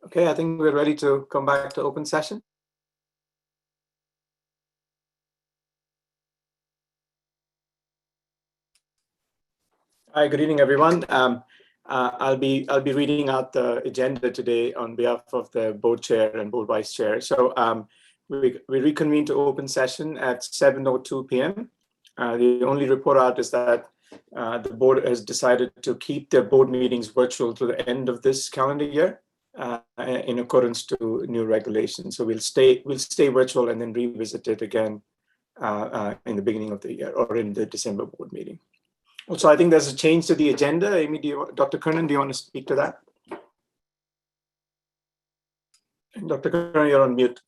Okay, I think we're ready to come back to open session. Hi, good evening, everyone. I'll be reading out the agenda today on behalf of the board chair and board vice chair. So we reconvene to open session at 7:02 p.m. The only report out is that the board has decided to keep their board meetings virtual to the end of this calendar year in accordance to new regulations. So we'll stay virtual and then revisit it again in the beginning of the year or in the December board meeting. Also, I think there's a change to the agenda. Amy, Dr. Kernan, do you want to speak to that? Dr. Kernan, you're on mute.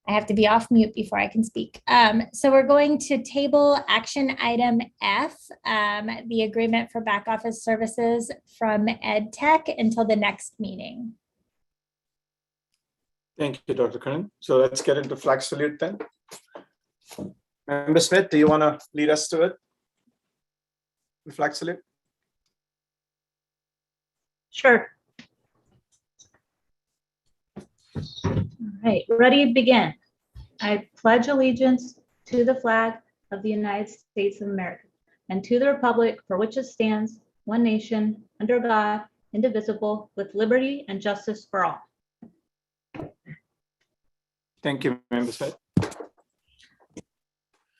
I have to be off mute before I can speak. So we're going to table action item F, the agreement for back office services from EdTech until the next meeting. Thank you, Dr. Kernan. So let's get into flag salute then. Member Smith, do you want to lead us to it? The flag salute? Sure. All right, ready, begin. I pledge allegiance to the flag of the United States of America and to the republic for which it stands, one nation, under God, indivisible, with liberty and justice for all. Thank you, Member Smith.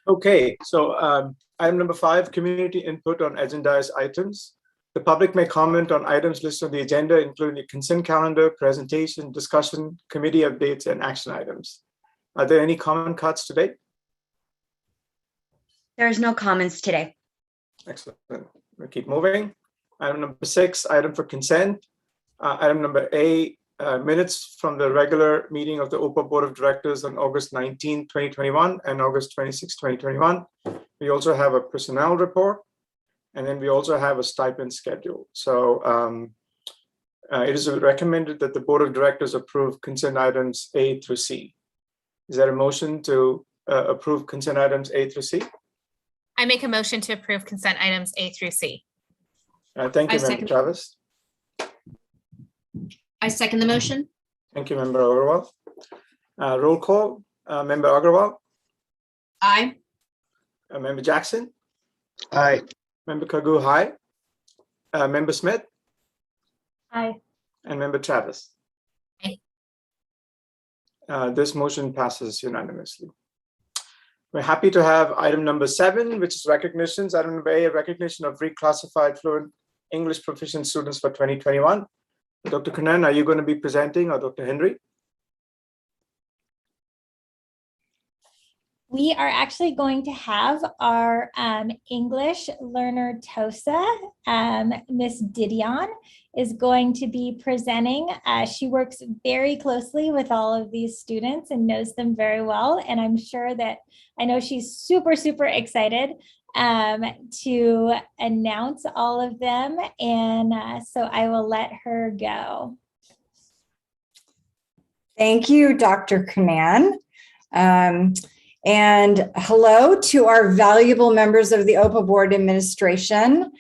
Okay, so item number 5, community input on agendized items. The public may comment on items listed on the agenda, including the consent calendar, presentation, discussion, committee updates, and action items. Are there any comment cards today? There's no comments today. Excellent. We'll keep moving. Item number 6, item for consent. Item number A, minutes from the regular meeting of the OPA Board of Directors on August 19, 2021 and August 26, 2021. We also have a personnel report, and then we also have a stipend schedule. So it is recommended that the Board of Directors approve consent items A through C. Is there a motion to approve consent items A through C? I make a motion to approve consent items A through C. Thank you, Member Travis. I second the motion. Thank you, Member Agarwal. Roll call, Member Agarwal. Aye. Member Jackson. Aye. Member Kagu, aye. Member Smith. Aye. And Member Travis. Aye. This motion passes unanimously. We're happy to have item number 7, which is recognitions. Item number A, recognition of reclassified fluent English proficient students for 2021. Dr. Kernan, are you going to be presenting, or Dr. Henry? We are actually going to have our English learner TOSA, Miss Didion, is going to be presenting. She works very closely with all of these students and knows them very well. And I'm sure that, I know she's super, super excited to announce all of them. And so I will let her go. Thank you, Dr. Kernan. And hello to our valuable members of the OPA Board Administration.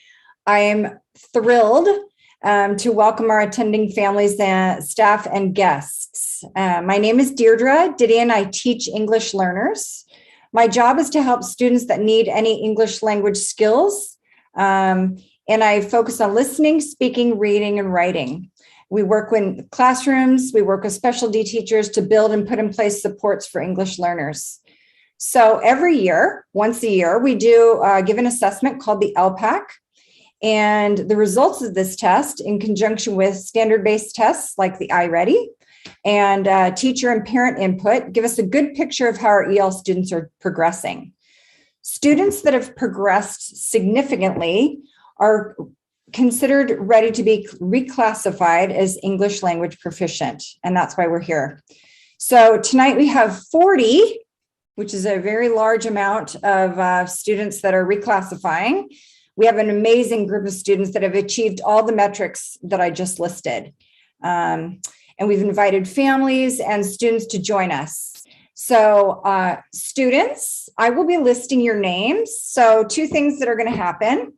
I am thrilled to welcome our attending families, and staff, and guests. My name is Deirdre Didion. I teach English learners. My job is to help students that need any English language skills, and I focus on listening, speaking, reading, and writing. We work with classrooms, we work with specialty teachers to build and put in place supports for English learners. So every year, once a year, we do give an assessment called the LPAC. And the results of this test, in conjunction with standard-based tests like the iReady and teacher and parent input, give us a good picture of how our EL students are progressing. Students that have progressed significantly are considered ready to be reclassified as English language proficient, and that's why we're here. So tonight we have 40, which is a very large amount of students that are reclassifying. We have an amazing group of students that have achieved all the metrics that I just listed. And we've invited families and students to join us. So students, I will be listing your names. So 2 things that are going to happen.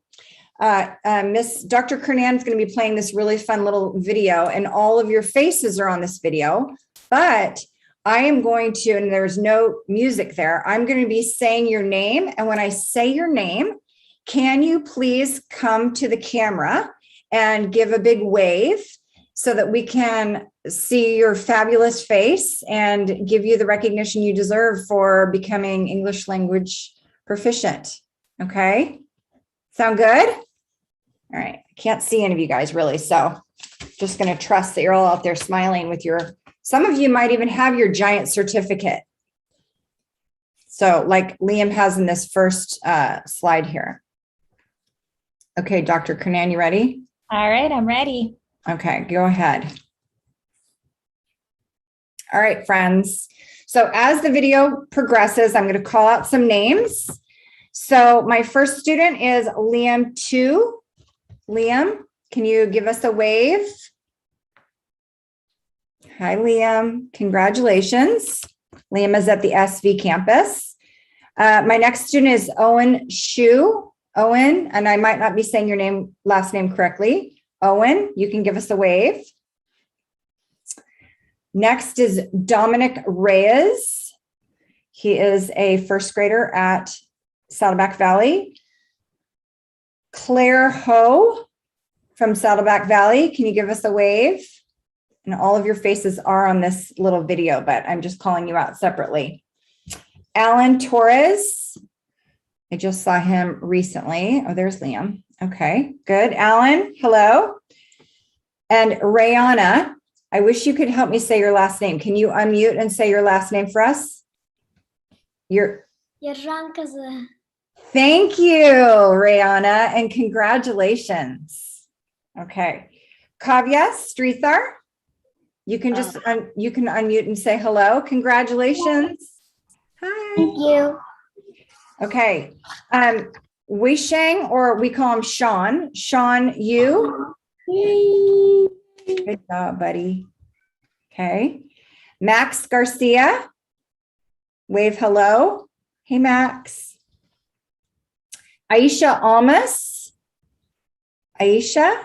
Miss Dr. Kernan is going to be playing this really fun little video, and all of your faces are on this video, but I am going to, and there's no music there, I'm going to be saying your name. And when I say your name, can you please come to the camera and give a big wave so that we can see your fabulous face and give you the recognition you deserve for becoming English language proficient. Okay. Sound good? All right. I can't see any of you guys really. So just going to trust that you're all out there smiling with your, some of you might even have your giant certificate. So like Liam has in this first slide here. Okay, Dr. Kernan, you ready? All right, I'm ready. Okay, go ahead. All right, friends. So as the video progresses, I'm going to call out some names. So my first student is Liam 2. Liam, can you give us a wave? Hi, Liam. Congratulations. Liam is at the SV campus. My next student is Owen Shu. Owen, and I might not be saying your last name correctly. Owen, you can give us a wave. Next is Dominic Reyes. He is a first grader at Saddleback Valley. Claire Ho from Saddleback Valley, can you give us a wave? And all of your faces are on this little video, but I'm just calling you out separately. Alan Torres, I just saw him recently. Oh, there's Liam. Okay, good. Alan, hello. And Rayana, I wish you could help me say your last name. Can you unmute and say your last name for us? Thank you, Rayana, and congratulations. Okay. Kavya Strithar, you can just you can unmute and say hello. Congratulations. Hi. Thank you. Okay. Weisheng, or we call him Sean. Sean, you. Yay. Good job, buddy. Okay. Max Garcia. Wave hello. Hey, Max. Aisha Almas. Aisha.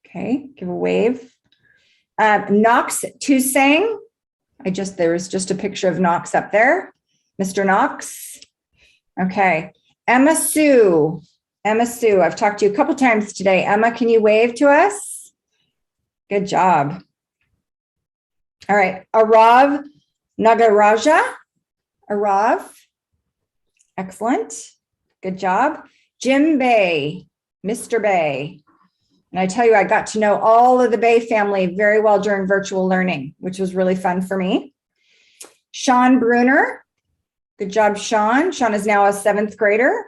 Okay, give a wave. Knox Tusang. There was just a picture of Knox up there. Mr. Knox. Okay. Emma Sue. Emma Sue, I've talked to you a couple times today. Emma, can you wave to us? Good job. All right. Arav Nagaraja. Arav. Excellent. Good job. Jim Bay. Mr. Bay. And I tell you, I got to know all of the Bay family very well during virtual learning, which was really fun for me. Sean Bruner. Good job, Sean. Sean is now a 7th grader,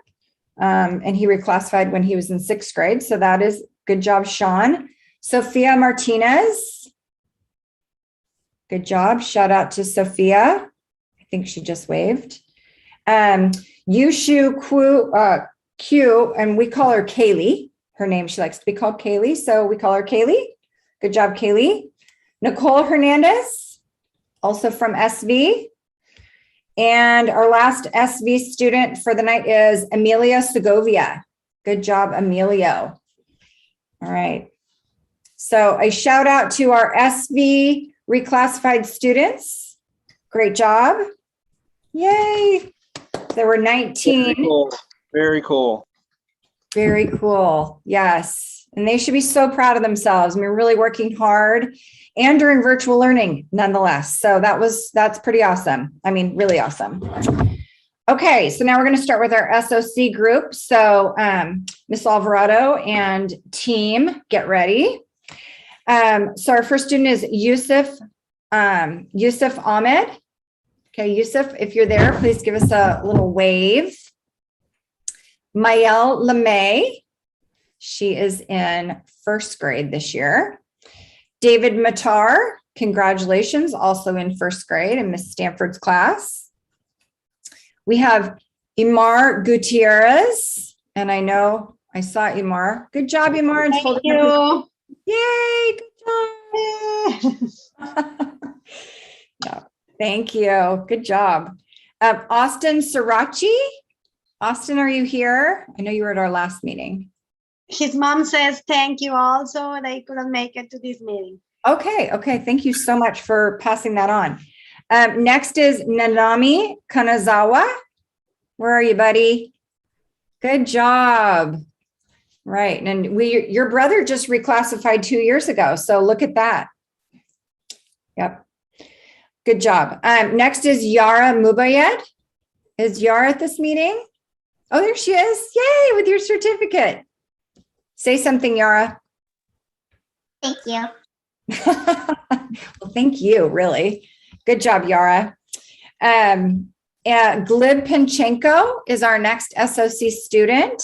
and he reclassified when he was in 6th grade. So that is good job, Sean. Sophia Martinez. Good job. Shout out to Sophia. I think she just waved. Yushu Q, and we call her Kaylee. Her name, she likes to be called Kaylee, so we call her Kaylee. Good job, Kaylee. Nicole Hernandez, also from SV. And our last SV student for the night is Amelia Segovia. Good job, Emilio. All right. So a shout out to our SV reclassified students. Great job. Yay. There were 19. Very cool. Very cool. Very cool. Yes. And they should be so proud of themselves. I mean, really working hard and during virtual learning nonetheless. So that's pretty awesome. I mean, really awesome. Okay. So now we're going to start with our SOC group. So Miss Alvarado and team, get ready. So our first student is Yusuf Ahmed. Okay, Yusuf, if you're there, please give us a little wave. Mayel LeMay, she is in 1st grade this year. David Matar, congratulations, also in 1st grade in Miss Stanford's class. We have Imar Gutierrez, and I know I saw Imar. Good job, Imar. Thank you. Yay, good job. No, thank you. Good job. Austin Sirachi. Austin, are you here? I know you were at our last meeting. His mom says thank you also. They couldn't make it to this meeting. Okay. Thank you so much for passing that on. Next is Nanami Kanazawa. Where are you, buddy? Good job. Right. And your brother just reclassified 2 years ago. So look at that. Yep. Good job. Next is Yara Mubayed. Is Yara at this meeting? Oh, there she is. Yay, with your certificate. Say something, Yara. Thank you. Well, thank you, really. Good job, Yara. Glib Pinchenko is our next SOC student.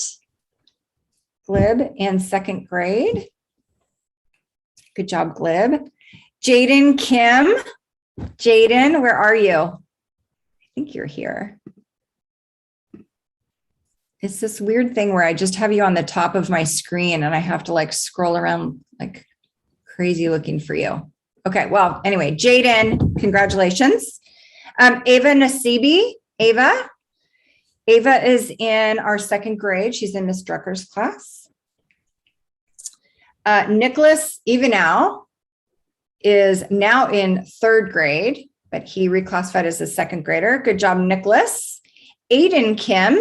Glib in 2nd grade. Good job, Glib. Jaden Kim. Jaden, where are you? I think you're here. It's this weird thing where I just have you on the top of my screen and I have to like scroll around like crazy looking for you. Okay, well, anyway, Jaden, congratulations. Ava Nasibi, Ava is in our 2nd grade. She's in Miss Drucker's class. Nicholas Evanow is now in 3rd grade, but he reclassified as a 2nd grader. Good job, Nicholas. Aiden Kim,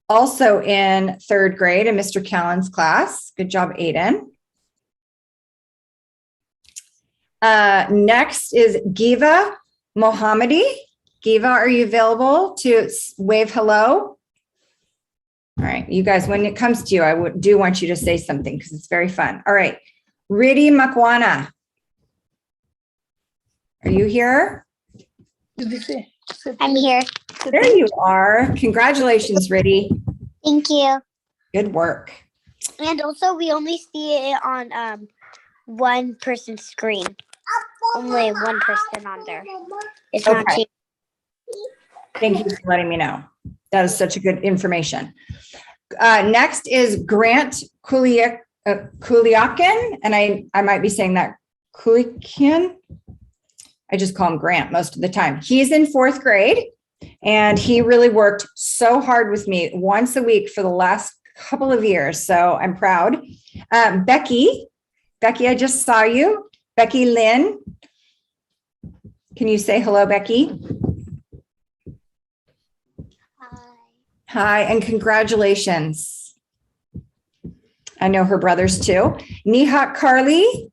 also in 3rd grade in Mr. Callan's class. Good job, Aiden. Next is Giva Mohammadi. Giva, are you available to wave hello? All right, you guys, when it comes to you, I do want you to say something because it's very fun. All right, Ridi Makwana. Are you here? I'm here. There you are. Congratulations, Ridi. Thank you. Good work. And also, we only see it on one person's screen. Only one person on there. It's not Okay. two. Thank you for letting me know. That is such a good information. Next is Grant Kuliakin, and I might be saying that Kuliakin. I just call him Grant most of the time. He's in 4th grade, and he really worked so hard with me once a week for the last couple of years. So I'm proud. Becky, I just saw you. Becky Lynn. Can you say hello, Becky? Hi, and congratulations. I know her brothers too. Nihat Carly.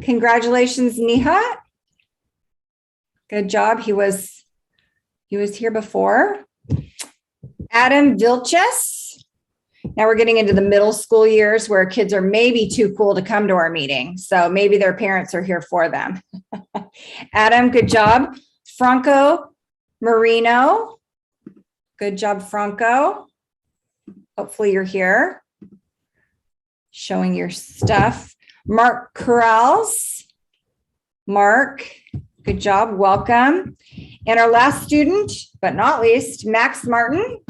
Congratulations, Nihat. Good job. He was here before. Adam Vilches. Now we're getting into the middle school years where kids are maybe too cool to come to our meeting. So maybe their parents are here for them. Adam, good job. Franco Marino. Good job, Franco. Hopefully you're here showing your stuff. Mark Corrals. Mark, good job. Welcome. And our last student, but not least, Max Martin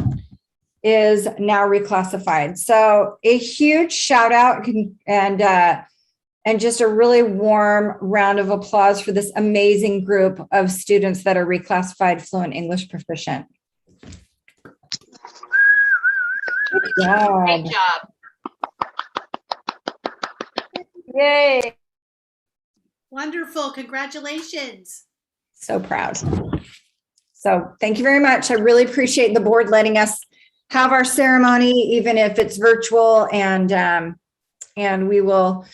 is now reclassified. So a huge shout out and just a really warm round of applause for this amazing group of students that are reclassified Fluent English Proficient. Good job. Great job. Yay. Wonderful. Congratulations. So proud. So thank you very much. I really appreciate the board letting us have our ceremony, even if it's virtual, and we will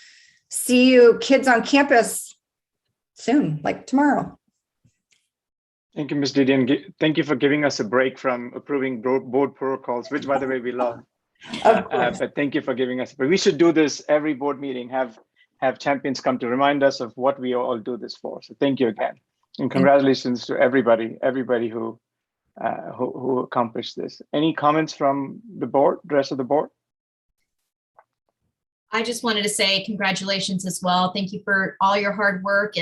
see you kids on campus soon, like tomorrow. Thank you, Ms. Didion. Thank you for giving us a break from approving board protocols, which, by the way, we love. But thank you for giving us. But we should do this every board meeting. Have champions come to remind us of what we all do this for. So thank you again, and congratulations to everybody who accomplished this. Any comments from the board, the rest of the board? I just wanted to say congratulations as well. Thank you for all your hard work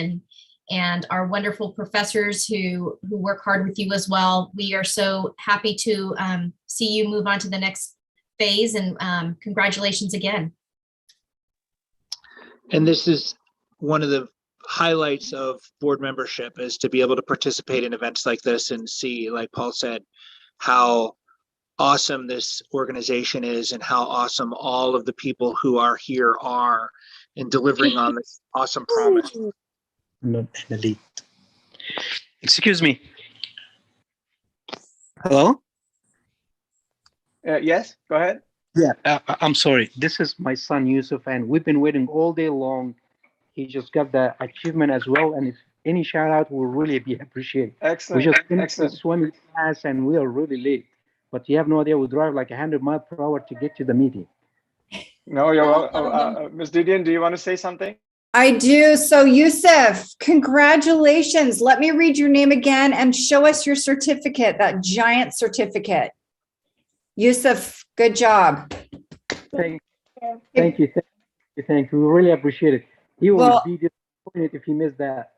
and our wonderful professors who work hard with you as well. We are so happy to see you move on to the next phase, and congratulations again. And this is one of the highlights of board membership, is to be able to participate in events like this and see, like Paul said, how awesome this organization is and how awesome all of the people who are here are in delivering on this awesome promise. Not an elite. Excuse me. Hello? Yes, go ahead. Yeah, I'm sorry. This is my son Yusuf, and we've been waiting all day long. He just got the achievement as well, and if any shout out will really be appreciated. Excellent. We just finished the Excellent. swimming class, and we are really late. But you have no idea, we drive like 100 miles per hour to get to the meeting. No, you're welcome. Ms. Didion, do you want to say something? I do. So Yusuf, congratulations. Let me read your name again and show us your certificate, that giant certificate. Yusuf, good job. Thank you. Thank you. We really appreciate it. He will be disappointed if he missed that.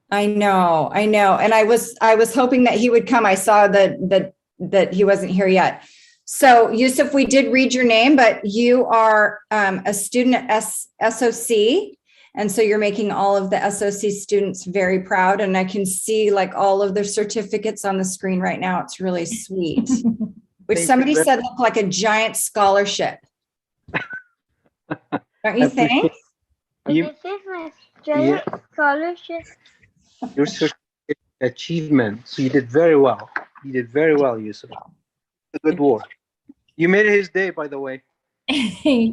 I know. And I was hoping that he would come. I saw that he wasn't here yet. So Yusuf, we did read your name, but you are a student at SOC. And so you're making all of the SOC students very proud. And I can see like all of their certificates on the screen right now. It's really sweet. Which somebody said looked like a giant scholarship. Don't you think? This is my giant scholarship. Your certificate achievement. So you did very well. You did very well, Yusuf. Good work. You made his day, by the way.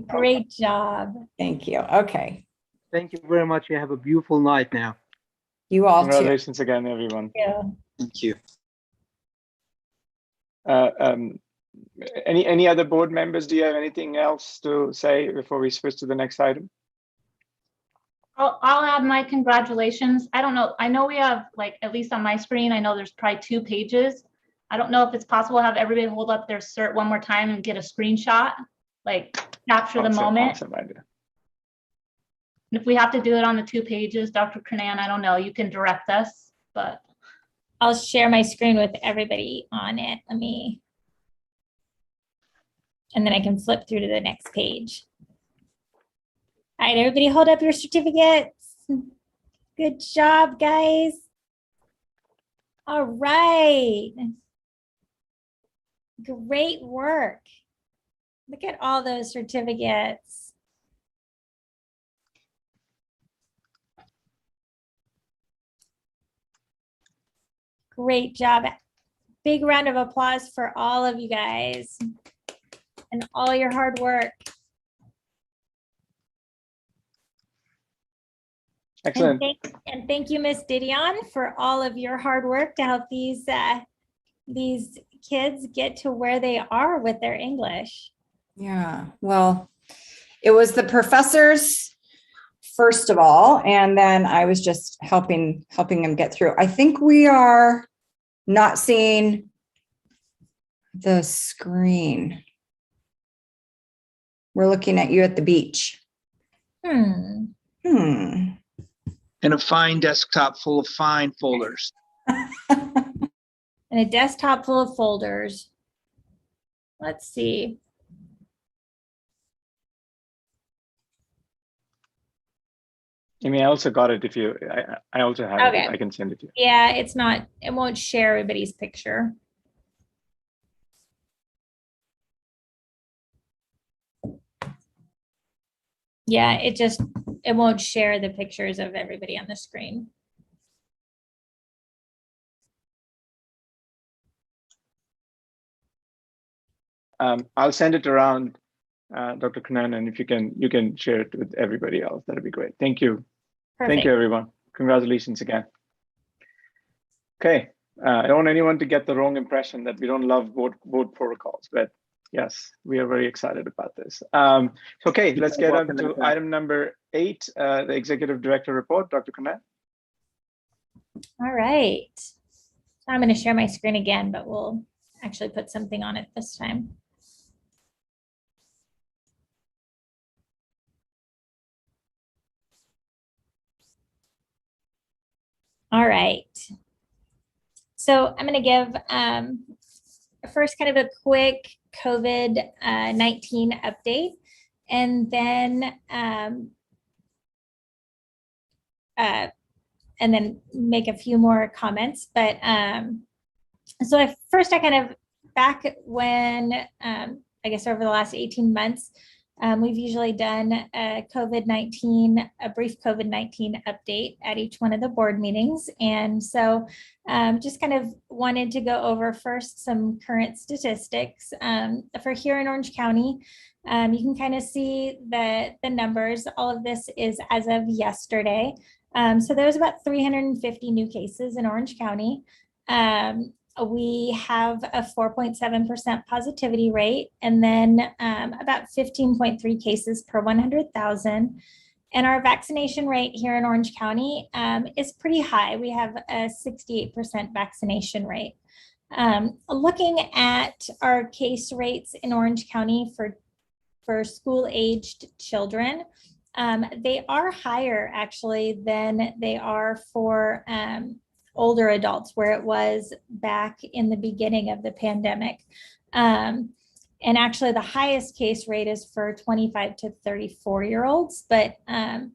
Great job. Thank you. Okay. Thank you very much. You have a beautiful night now. You all Congratulations again, everyone. Yeah. Thank you. Any other board members? Do you have anything else to say before we switch to the next item? I'll add my congratulations. I don't know. I know we have, like, at least on my screen, I know there's probably 2 pages. I don't know if it's possible to have everybody hold up their cert one more time and get a screenshot, like capture the moment. Awesome idea. And if we have to do it on the 2 pages, Dr. Kernan, I don't know, you can direct us, but. I'll share my screen with everybody on it. And then I can flip through to the next page. All right, everybody hold up your certificates. Good job, guys. All right. Great work. Look at all those certificates. Great job. Big round of applause for all of you guys and all your hard work. Excellent. And thank you, Miss Didion, for all of your hard work to help these kids get to where they are with their English. Yeah, well, it was the professors first of all, and then I was just helping them get through. I think we are not seeing the screen. We're looking at you at the beach. And a fine desktop full of fine folders. And a desktop full of folders. Let's see. Amy, I also got it. If you, I also have Okay. it. I can send it to you. Yeah, it's not, it won't share everybody's picture. Yeah, it won't share the pictures of everybody on the screen. I'll send it around, Dr. Kernan, and if you can share it with everybody else, that'd be great. Thank you. Perfect. Thank you, everyone. Congratulations again. Okay, I don't want anyone to get the wrong impression that we don't love board protocols, but yes, we are very excited about this. Okay, let's get on to item number 8, the Executive Director report. Dr. Kernan. All right. I'm going to share my screen again, but we'll actually put something on it this time. All right. So I'm going to give first kind of a quick COVID-19 update, and then make a few more comments. But so first I kind of back when, I guess over the last 18 months, we've usually done a brief COVID-19 update at each one of the board meetings. And so just kind of wanted to go over first some current statistics. For here in Orange County, you can kind of see the numbers. All of this is as of yesterday. So there was about 350 new cases in Orange County. We have a 4.7% positivity rate, and then about 15.3 cases per 100,000. And our vaccination rate here in Orange County is pretty high. We have a 68% vaccination rate. Looking at our case rates in Orange County for school-aged children, they are higher actually than they are for older adults, where it was back in the beginning of the pandemic. And actually the highest case rate is for 25 to 34-year-olds, but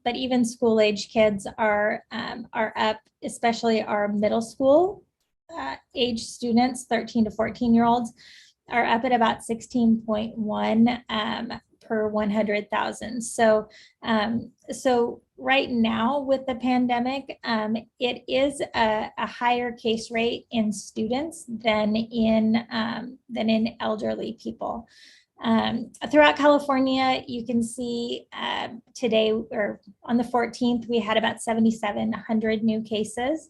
even school-age kids are up, especially our middle school age students, 13 to 14-year-olds, are up at about 16.1 per 100,000. So right now with the pandemic, it is a higher case rate in students than in elderly people. Throughout California, you can see today, or on the 14th, we had about 7,700 new cases.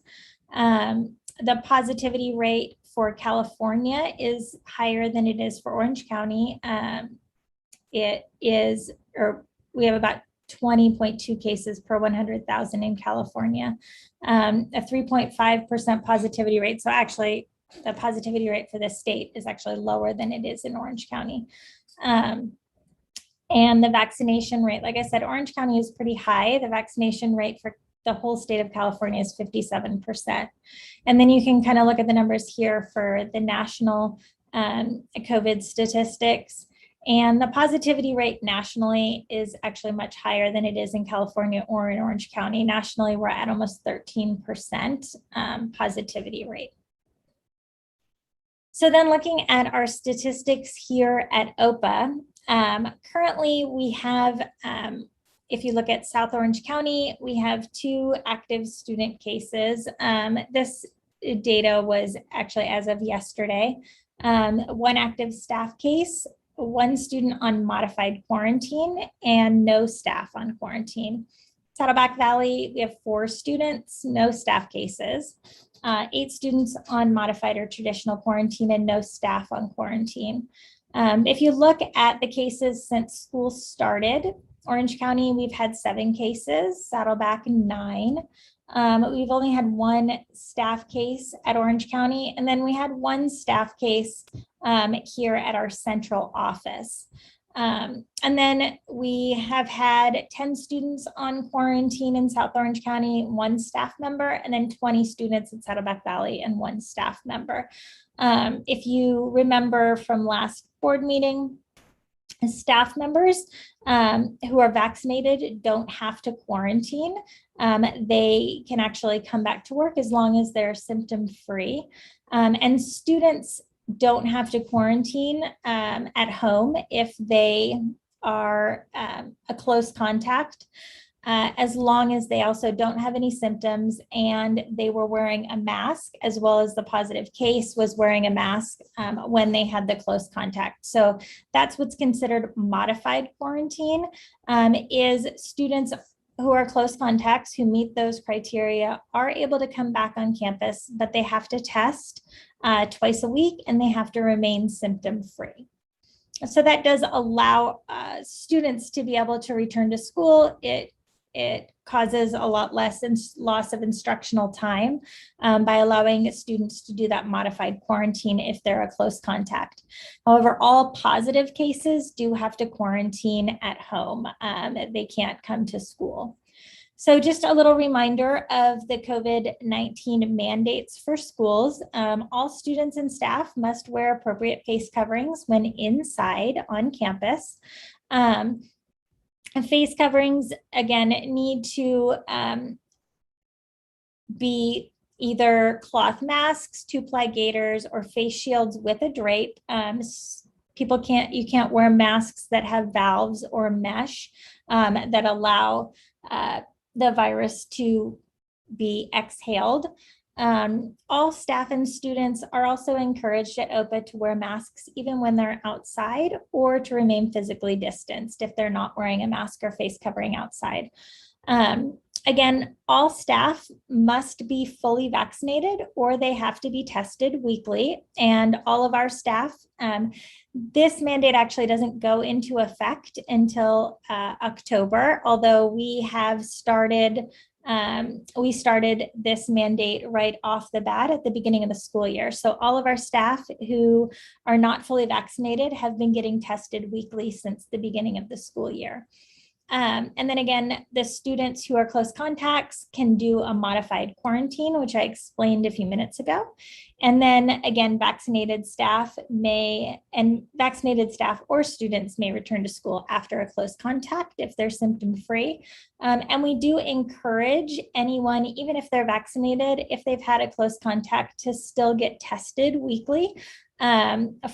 The positivity rate for California is higher than it is for Orange County. We have about 20.2 cases per 100,000 in California, a 3.5% positivity rate. So actually the positivity rate for this state is actually lower than it is in Orange County. And the vaccination rate, like I said, Orange County is pretty high. The vaccination rate for the whole state of California is 57%. And then you can kind of look at the numbers here for the national COVID statistics. And the positivity rate nationally is actually much higher than it is in California or in Orange County. Nationally, we're at almost 13% positivity rate. So then looking at our statistics here at OPA, currently we have, if you look at South Orange County, we have 2 active student cases. This data was actually as of yesterday. 1 active staff case, 1 student on modified quarantine, and no staff on quarantine. Saddleback Valley, we have 4 students, no staff cases, 8 students on modified or traditional quarantine, and no staff on quarantine. If you look at the cases since school started, Orange County, we've had 7 cases, Saddleback 9. We've only had 1 staff case at Orange County, and then we had 1 staff case here at our central office. And then we have had 10 students on quarantine in South Orange County, 1 staff member, and then 20 students in Saddleback Valley and 1 staff member. If you remember from last board meeting, staff members who are vaccinated don't have to quarantine. They can actually come back to work as long as they're symptom-free. And students don't have to quarantine at home if they are a close contact, as long as they also don't have any symptoms and they were wearing a mask, as well as the positive case was wearing a mask when they had the close contact. So that's what's considered modified quarantine, is students who are close contacts who meet those criteria are able to come back on campus, but they have to test twice a week and they have to remain symptom-free. So that does allow students to be able to return to school. It causes a lot less loss of instructional time by allowing students to do that modified quarantine if they're a close contact. However, all positive cases do have to quarantine at home. They can't come to school. So just a little reminder of the COVID-19 mandates for schools. All students and staff must wear appropriate face coverings when inside on campus. Face coverings, again, need to be either cloth masks, 2-ply gaiters, or face shields with a drape. You can't wear masks that have valves or mesh that allow the virus to be exhaled. All staff and students are also encouraged at OPA to wear masks even when they're outside, or to remain physically distanced if they're not wearing a mask or face covering outside. Again, all staff must be fully vaccinated, or they have to be tested weekly. And all of our staff, this mandate actually doesn't go into effect until October, although we have started this mandate right off the bat at the beginning of the school year. So all of our staff who are not fully vaccinated have been getting tested weekly since the beginning of the school year. And then again, the students who are close contacts can do a modified quarantine, which I explained a few minutes ago. And then again, vaccinated staff or students may return to school after a close contact if they're symptom-free. And we do encourage anyone, even if they're vaccinated, if they've had a close contact, to still get tested weekly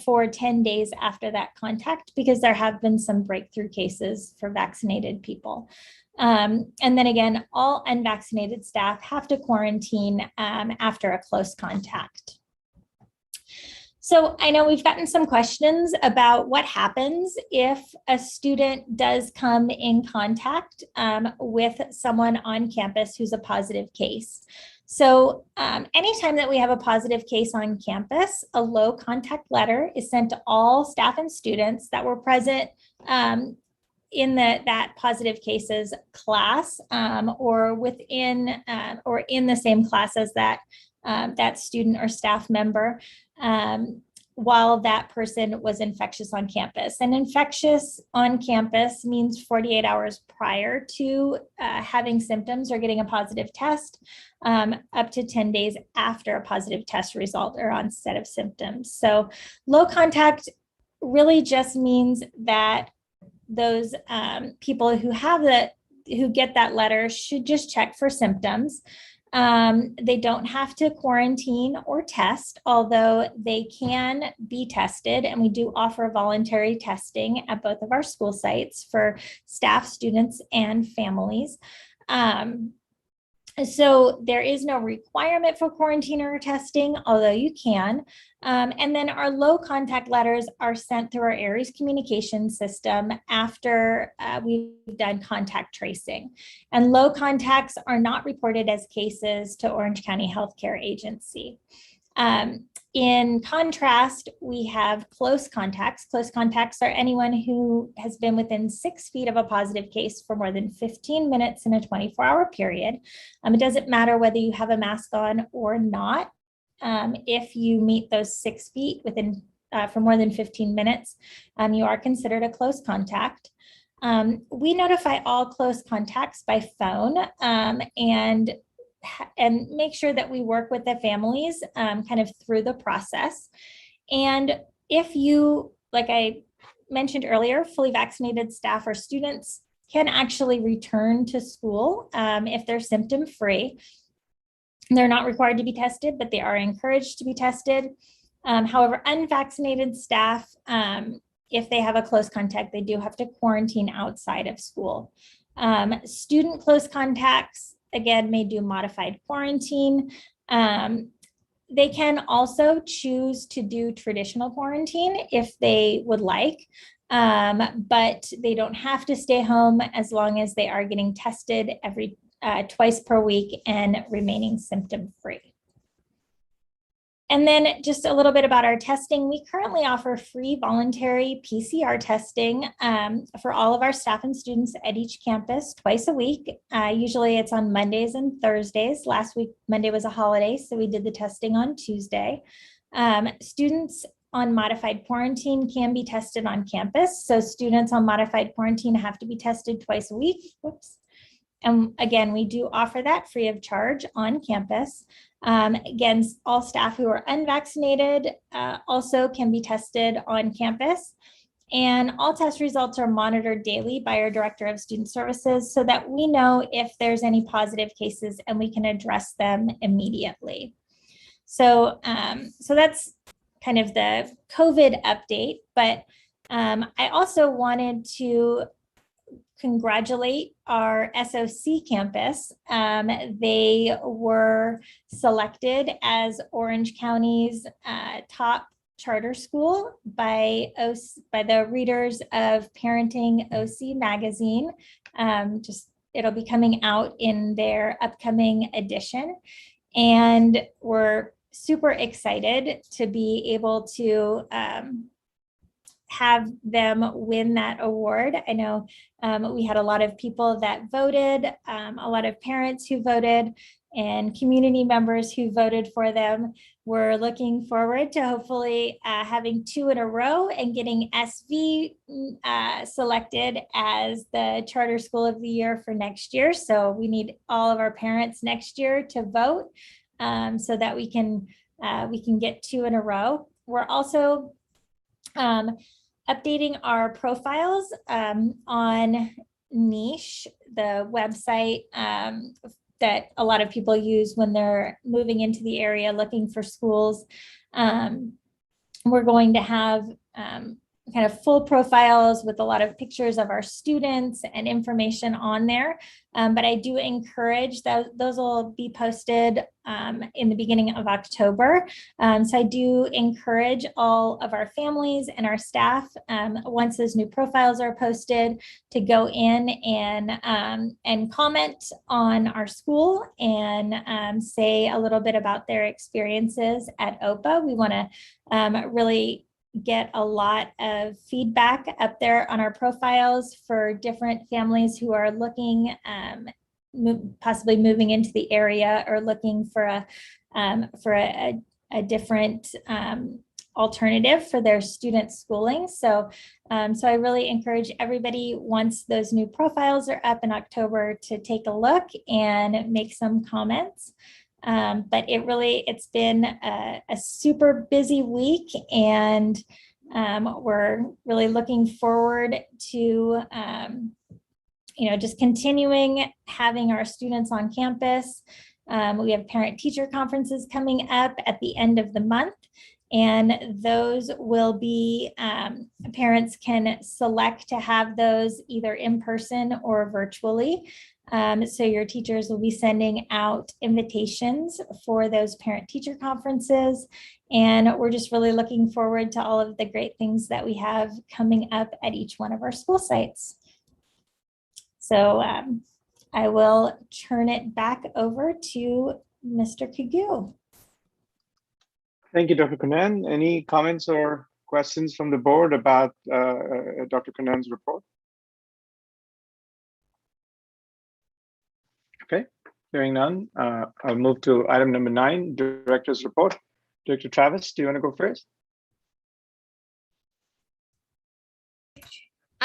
for 10 days after that contact, because there have been some breakthrough cases for vaccinated people. And then again, all unvaccinated staff have to quarantine after a close contact. So I know we've gotten some questions about what happens if a student does come in contact with someone on campus who's a positive case. So anytime that we have a positive case on campus, a low contact letter is sent to all staff and students that were present in that positive cases class, or within or in the same class as that student or staff member, while that person was infectious on campus. And infectious on campus means 48 hours prior to having symptoms or getting a positive test, up to 10 days after a positive test result or onset of symptoms. So low contact really just means that those people who get that letter should just check for symptoms. They don't have to quarantine or test, although they can be tested, and we do offer voluntary testing at both of our school sites for staff, students, and families. So there is no requirement for quarantine or testing, although you can. And then our low contact letters are sent through our ARIES communication system after we've done contact tracing. And low contacts are not reported as cases to Orange County Healthcare Agency. In contrast, we have close contacts. Close contacts are anyone who has been within 6 feet of a positive case for more than 15 minutes in a 24-hour period. It doesn't matter whether you have a mask on or not. If you meet those 6 feet within for more than 15 minutes, you are considered a close contact. We notify all close contacts by phone and make sure that we work with the families kind of through the process. And if you, like I mentioned earlier, fully vaccinated staff or students can actually return to school if they're symptom-free. They're not required to be tested, but they are encouraged to be tested. However, unvaccinated staff, if they have a close contact, they do have to quarantine outside of school. Student close contacts, again, may do modified quarantine. They can also choose to do traditional quarantine if they would like, but they don't have to stay home as long as they are getting tested twice per week and remaining symptom-free. And then just a little bit about our testing. We currently offer free voluntary PCR testing for all of our staff and students at each campus twice a week. Usually it's on Mondays and Thursdays. Last week, Monday was a holiday, so we did the testing on Tuesday. Students on modified quarantine can be tested on campus. So students on modified quarantine have to be tested twice a week. Whoops. And again, we do offer that free of charge on campus. Again, all staff who are unvaccinated also can be tested on campus. And all test results are monitored daily by our Director of Student Services so that we know if there's any positive cases and we can address them immediately. So, so that's kind of the COVID update, but I also wanted to congratulate our SOC campus. They were selected as Orange County's top charter school by the readers of Parenting OC magazine. It'll be coming out in their upcoming edition. And we're super excited to be able to have them win that award. I know we had a lot of people that voted, a lot of parents who voted, and community members who voted for them. We're looking forward to hopefully having 2 in a row and getting SV selected as the Charter School of the Year for next year. So we need all of our parents next year to vote so that we can get 2 in a row. We're also updating our profiles on Niche, the website that a lot of people use when they're moving into the area looking for schools. We're going to have kind of full profiles with a lot of pictures of our students and information on there. But I do encourage that those will be posted in the beginning of October. So I do encourage all of our families and our staff, once those new profiles are posted, to go in and comment on our school and say a little bit about their experiences at OPA. We want to really get a lot of feedback up there on our profiles for different families who are looking, possibly moving into the area or looking for a different alternative for their student schooling. So I really encourage everybody, once those new profiles are up in October, to take a look and make some comments. But it's been a super busy week, and we're really looking forward to just continuing having our students on campus. We have parent-teacher conferences coming up at the end of the month, and those will be, parents can select to have those either in person or virtually. So your teachers will be sending out invitations for those parent-teacher conferences. And we're just really looking forward to all of the great things that we have coming up at each one of our school sites. So I will turn it back over to Mr. Kagu. Thank you, Dr. Kunan. Any comments or questions from the board about Dr. Kunan's report? Okay, hearing none, I'll move to item number 9, Director's Report. Director Travis, do you want to go first?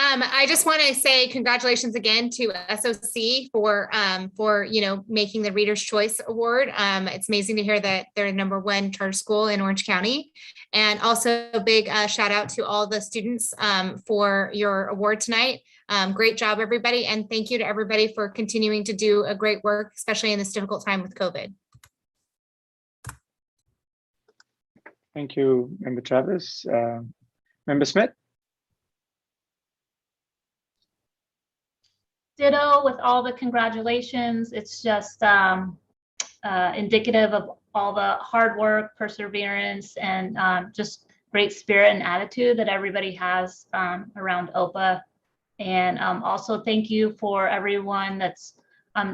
I just want to say congratulations again to SOC for making the Reader's Choice Award. It's amazing to hear that they're #1 charter school in Orange County, and also a big shout out to all the students for your award tonight. Great job, everybody, and thank you to everybody for continuing to do a great work, especially in this difficult time with COVID. Thank you, Member Travis. Member Smith? Ditto with all the congratulations. It's just indicative of all the hard work, perseverance, and just great spirit and attitude that everybody has around OPA. And also thank you for everyone that's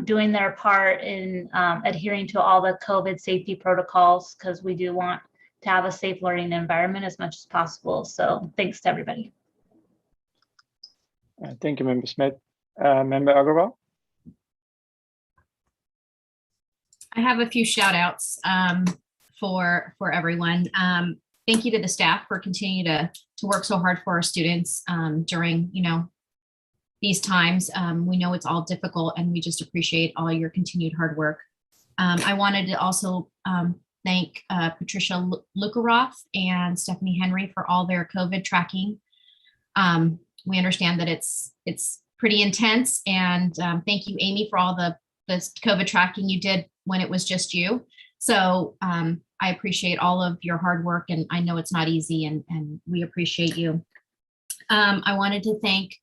doing their part in adhering to all the COVID safety protocols, because we do want to have a safe learning environment as much as possible. So thanks to everybody. Thank you, Member Smith. Member Agarwal? I have a few shout outs for everyone. Thank you to the staff for continuing to work so hard for our students during these times. We know it's all difficult, and we just appreciate all your continued hard work. I wanted to also thank Patricia Lukaroff and Stephanie Henry for all their COVID tracking We understand that it's pretty intense, and thank you, Amy, for all the COVID tracking you did when it was just you. So I appreciate all of your hard work, and I know it's not easy, and we appreciate you. I wanted to thank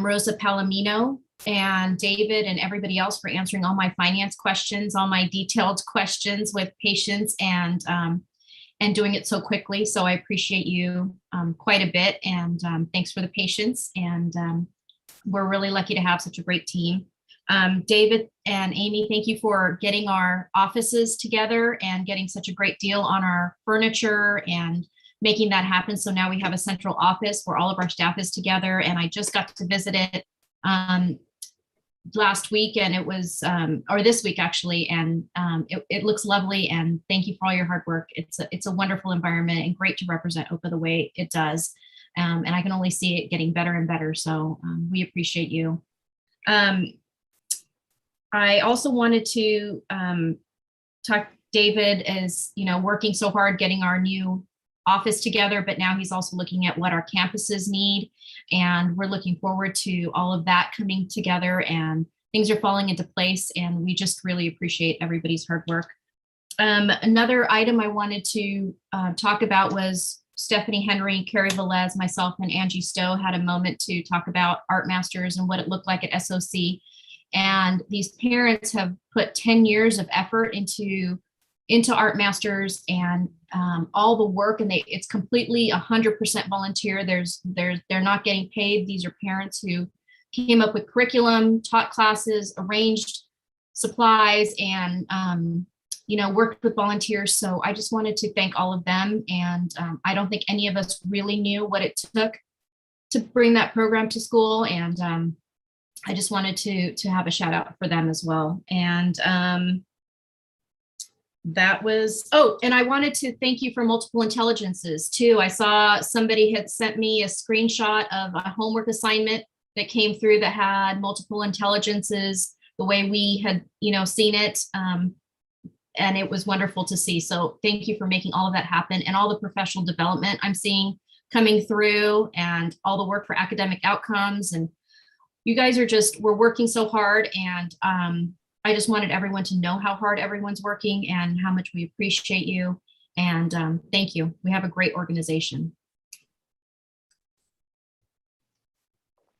Rosa Palomino and David and everybody else for answering all my finance questions, all my detailed questions with patience and doing it so quickly. So I appreciate you quite a bit, and thanks for the patience. And we're really lucky to have such a great team. David and Amy, thank you for getting our offices together and getting such a great deal on our furniture and making that happen. So now we have a central office where all of our staff is together, and I just got to visit it last week, and it was, or this week actually, and it looks lovely, and thank you for all your hard work. It's a wonderful environment and great to represent OPA the way it does. And I can only see it getting better and better. So we appreciate you. I also wanted to talk, David is, working so hard getting our new office together, but now he's also looking at what our campuses need. And we're looking forward to all of that coming together, and things are falling into place, and we just really appreciate everybody's hard work. Another item I wanted to talk about was Stephanie Henry, Carrie Velez, myself, and Angie Stowe had a moment to talk about Art Masters and what it looked like at SOC. And these parents have put 10 years of effort into Art Masters, and all the work, and it's completely 100% volunteer. They're not getting paid. These are parents who came up with curriculum, taught classes, arranged supplies, and worked with volunteers. So I just wanted to thank all of them. And I don't think any of us really knew what it took to bring that program to school. And I just wanted to have a shout out for them as well. And that was, and I wanted to thank you for multiple intelligences too. I saw somebody had sent me a screenshot of a homework assignment that came through that had multiple intelligences the way we had, seen it. And it was wonderful to see. So thank you for making all of that happen, and all the professional development I'm seeing coming through, and all the work for academic outcomes. And you guys are we're working so hard, and I just wanted everyone to know how hard everyone's working and how much we appreciate you. And thank you. We have a great organization.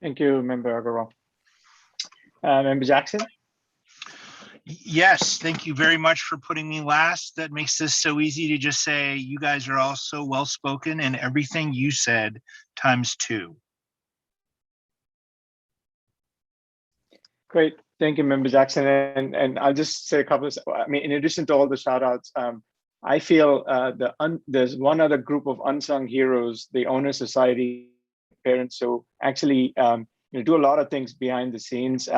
Thank you, Member Agarwal. Member Jackson? Yes, thank you very much for putting me last. That makes this so easy to just say you guys are all so well-spoken, and everything you said ×2. Great. Thank you, Member Jackson. And I'll just say a couple of, in addition to all the shout outs, I feel there's one other group of unsung heroes, the Owner Society parents who actually do a lot of things behind the scenes.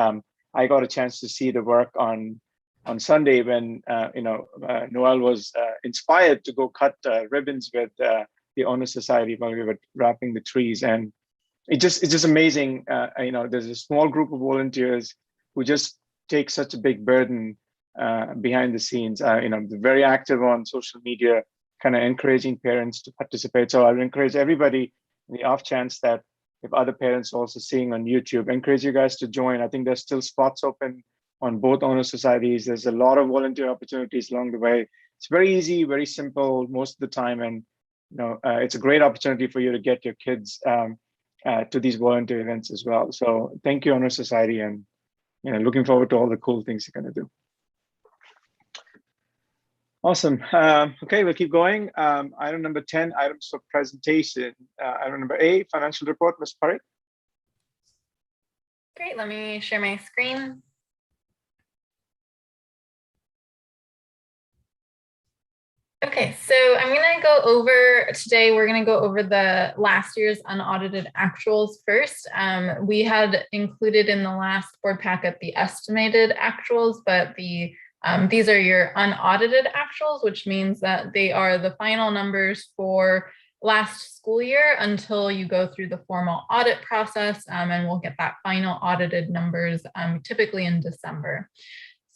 I got a chance to see the work on Sunday when Noel was inspired to go cut ribbons with the Owner Society while we were wrapping the trees, and it's just amazing. There's a small group of volunteers who just take such a big burden behind the scenes. They're very active on social media, kind of encouraging parents to participate. So I would encourage everybody, in the off chance that if other parents are also seeing on YouTube, encourage you guys to join. I think there's still spots open on both Owner Societies. There's a lot of volunteer opportunities along the way. It's very easy, very simple most of the time. And it's a great opportunity for you to get your kids to these volunteer events as well. So thank you, Owner Society, and looking forward to all the cool things you're going to do. Awesome. Okay, we'll keep going. Item number 10, items for presentation. Item number 8, financial report, Ms. Parikh. Great, let me share my screen. Okay, so I'm going to go over today, we're going to go over the last year's unaudited actuals first. We had included in the last board packet the estimated actuals, but these are your unaudited actuals, which means that they are the final numbers for last school year until you go through the formal audit process, and we'll get that final audited numbers typically in December.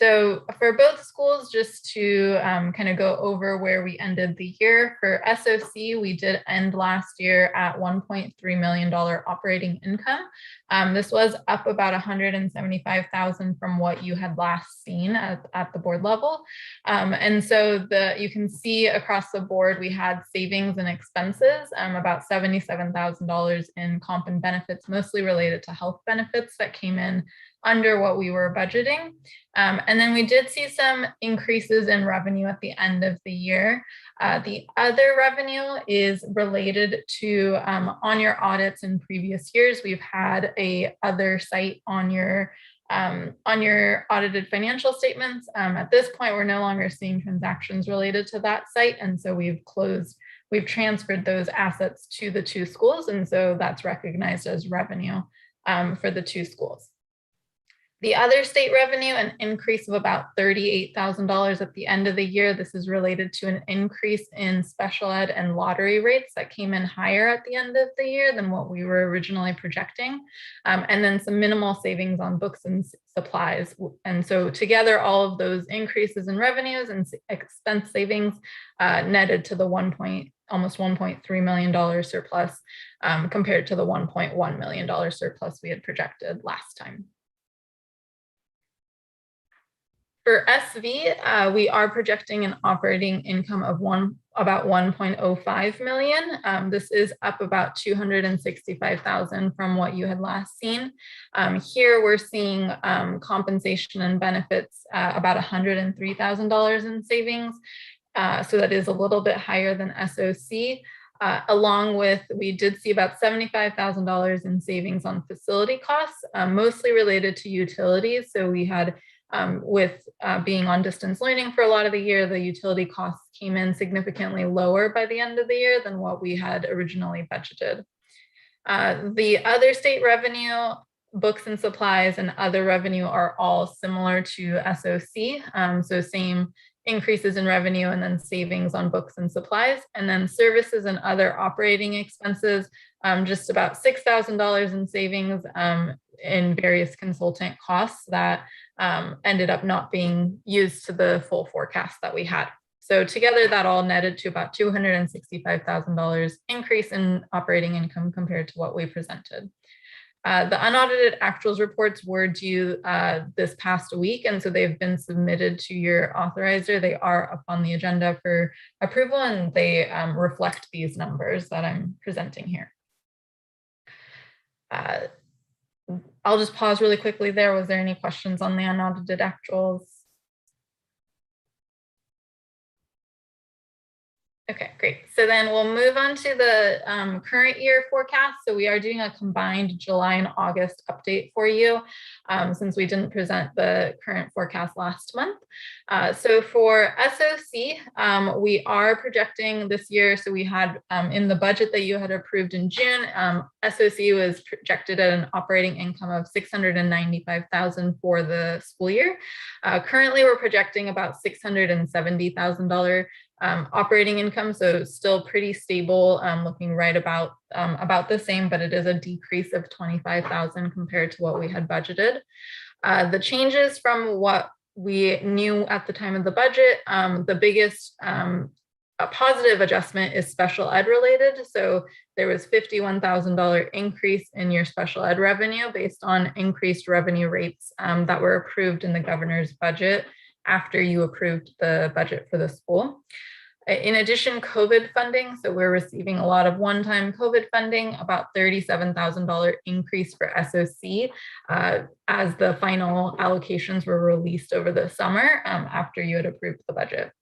So for both schools, just to kind of go over where we ended the year, for SOC, we did end last year at $1.3 million operating income. This was up about $175,000 from what you had last seen at the board level. And so you can see across the board, we had savings and expenses, about $77,000 in comp and benefits, mostly related to health benefits that came in under what we were budgeting. And then we did see some increases in revenue at the end of the year. The other revenue is related to on your audits in previous years. We've had a other site on your audited financial statements. At this point, we're no longer seeing transactions related to that site. And so we've transferred those assets to the two schools. And so that's recognized as revenue for the two schools. The other state revenue, an increase of about $38,000 at the end of the year. This is related to an increase in special ed and lottery rates that came in higher at the end of the year than what we were originally projecting. And then some minimal savings on books and supplies. And so together, all of those increases in revenues and expense savings netted to the almost $1.3 million surplus compared to the $1.1 million surplus we had projected last time. For SV, we are projecting an operating income of about 1.05 million. This is up about 265,000 from what you had last seen. Here we're seeing compensation and benefits about $103,000 in savings. So that is a little bit higher than SOC. Along with, we did see about $75,000 in savings on facility costs, mostly related to utilities. So we had with being on distance learning for a lot of the year, the utility costs came in significantly lower by the end of the year than what we had originally budgeted. The other state revenue, books and supplies and other revenue are all similar to SOC. So same increases in revenue and then savings on books and supplies. And then services and other operating expenses, just about $6,000 in savings in various consultant costs that ended up not being used to the full forecast that we had. So together that all netted to about $265,000 increase in operating income compared to what we presented. The unaudited actuals reports were due this past week, and so they've been submitted to your authorizer. They are up on the agenda for approval, and they reflect these numbers that I'm presenting here. I'll just pause really quickly there. Was there any questions on the unaudited actuals? Okay, great. So then we'll move on to the current year forecast. So we are doing a combined July and August update for you since we didn't present the current forecast last month. So for SOC, we are projecting this year. So we had in the budget that you had approved in June, SOC was projected at an operating income of $695,000 for the school year. Currently, we're projecting about $670,000 operating income, so still pretty stable, looking right about the same, but it is a decrease of $25,000 compared to what we had budgeted. The changes from what we knew at the time of the budget, the biggest positive adjustment is special ed related. So there was $51,000 increase in your special ed revenue based on increased revenue rates that were approved in the governor's budget after you approved the budget for the school. In addition, COVID funding, so we're receiving a lot of one-time COVID funding, about $37,000 increase for SOC as the final allocations were released over the summer after you had approved the budget.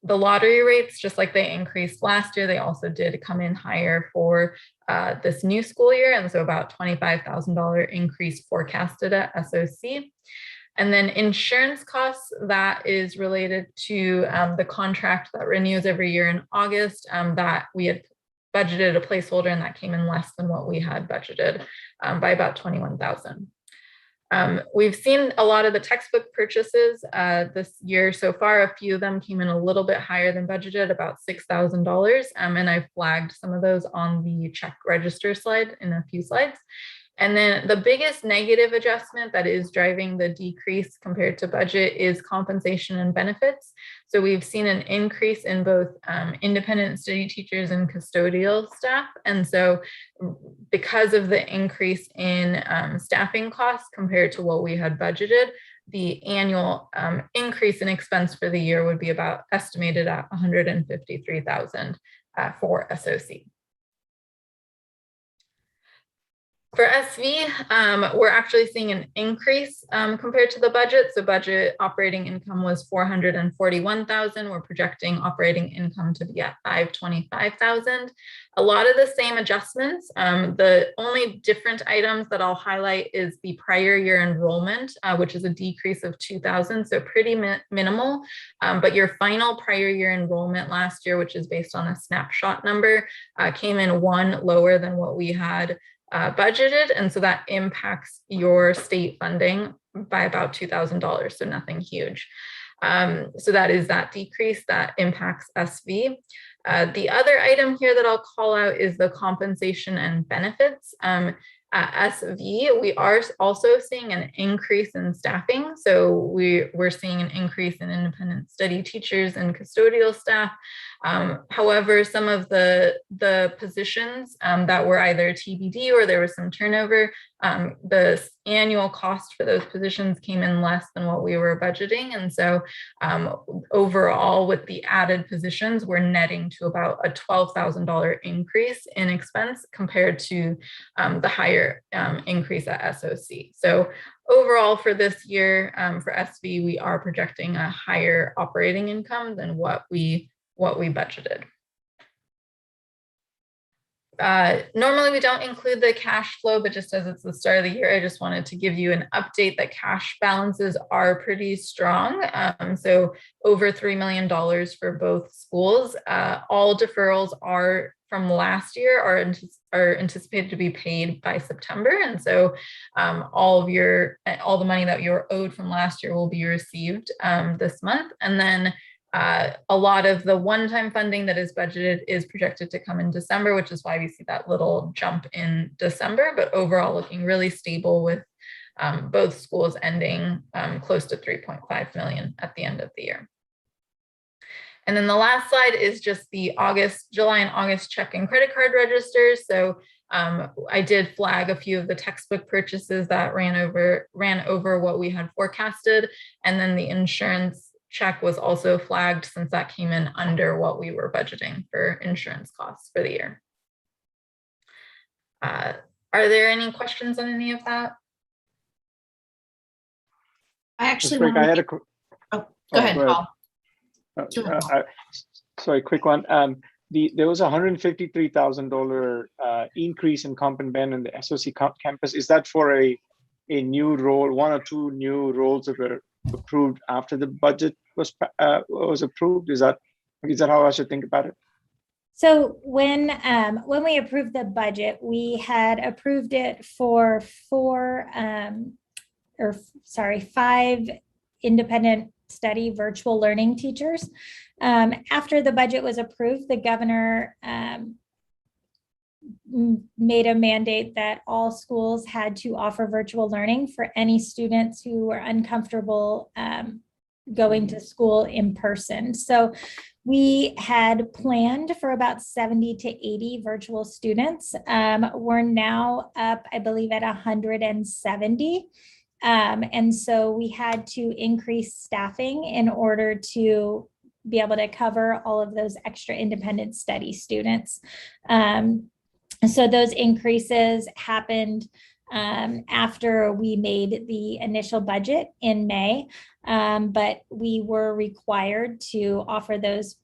The lottery rates, just like they increased last year, they also did come in higher for this new school year, and so about $25,000 increase forecasted at SOC. And then insurance costs, that is related to the contract that renews every year in August that we had budgeted a placeholder, and that came in less than what we had budgeted by about $21,000. We've seen a lot of the textbook purchases this year so far. A few of them came in a little bit higher than budgeted, about $6,000. And I flagged some of those on the check register slide in a few slides. And then the biggest negative adjustment that is driving the decrease compared to budget is compensation and benefits. So we've seen an increase in both independent study teachers and custodial staff. And so because of the increase in staffing costs compared to what we had budgeted, the annual increase in expense for the year would be about estimated at $153,000 for SOC. For SV, we're actually seeing an increase compared to the budget. So budget operating income was $441,000. We're projecting operating income to be at $525,000. A lot of the same adjustments. The only different items that I'll highlight is the prior year enrollment, which is a decrease of 2,000, so pretty minimal. But your final prior year enrollment last year, which is based on a snapshot number, came in one lower than what we had budgeted, and so that impacts your state funding by about $2,000, so nothing huge. So that is that decrease that impacts SV. The other item here that I'll call out is the compensation and benefits. At SV, we are also seeing an increase in staffing. So we're seeing an increase in independent study teachers and custodial staff. However, some of the positions that were either TBD or there was some turnover, the annual cost for those positions came in less than what we were budgeting. And so overall, with the added positions, we're netting to about a $12,000 increase in expense compared to the higher increase at SOC. So overall for this year, for SV, we are projecting a higher operating income than what we budgeted. Normally we don't include the cash flow, but just as it's the start of the year, I just wanted to give you an update that cash balances are pretty strong. So over $3 million for both schools. All deferrals are from last year are anticipated to be paid by September. And so all the money that you were owed from last year will be received this month. And then a lot of the one-time funding that is budgeted is projected to come in December, which is why we see that little jump in December, but overall looking really stable with both schools ending close to 3.5 million at the end of the year. And then the last slide is just the July and August check and credit card registers. So I did flag a few of the textbook purchases that ran over what we had forecasted. And then the insurance check was also flagged since that came in under what we were budgeting for insurance costs for the year. Are there any questions on any of that? I actually I had a go ahead, Paul. Sorry, quick one. There was a $153,000 increase in comp and ben in the SOC campus. Is that for a new role, one or two new roles that were approved after the budget was approved? Is that how I should think about it? So when we approved the budget, we had approved it for 5 independent study virtual learning teachers. After the budget was approved, the governor made a mandate that all schools had to offer virtual learning for any students who were uncomfortable going to school in person. So we had planned for about 70 to 80 virtual students. We're now up, I believe, at 170. And so we had to increase staffing in order to be able to cover all of those extra independent study students. So those increases happened after we made the initial budget in May, but we were required to offer those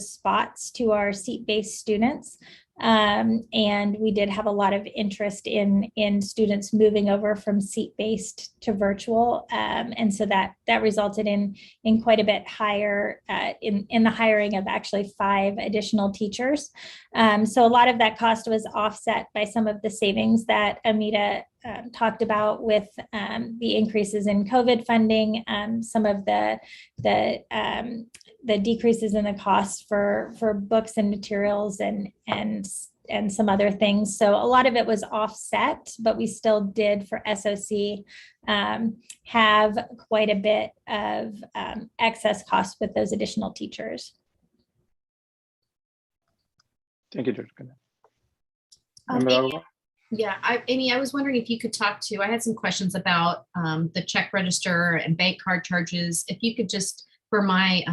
spots to our seat-based students. And we did have a lot of interest in students moving over from seat-based to virtual. And so that resulted in quite a bit higher in the hiring of actually 5 additional teachers. So a lot of that cost was offset by some of the savings that Amita talked about with the increases in COVID funding, some of the decreases in the cost for books and materials and and some other things. So a lot of it was offset, but we still did for SOC have quite a bit of excess costs with those additional teachers. Thank you, Dr. Yeah, Amy, I was wondering if you could talk to, I had some questions about the check register and bank card charges. If you could just, for my,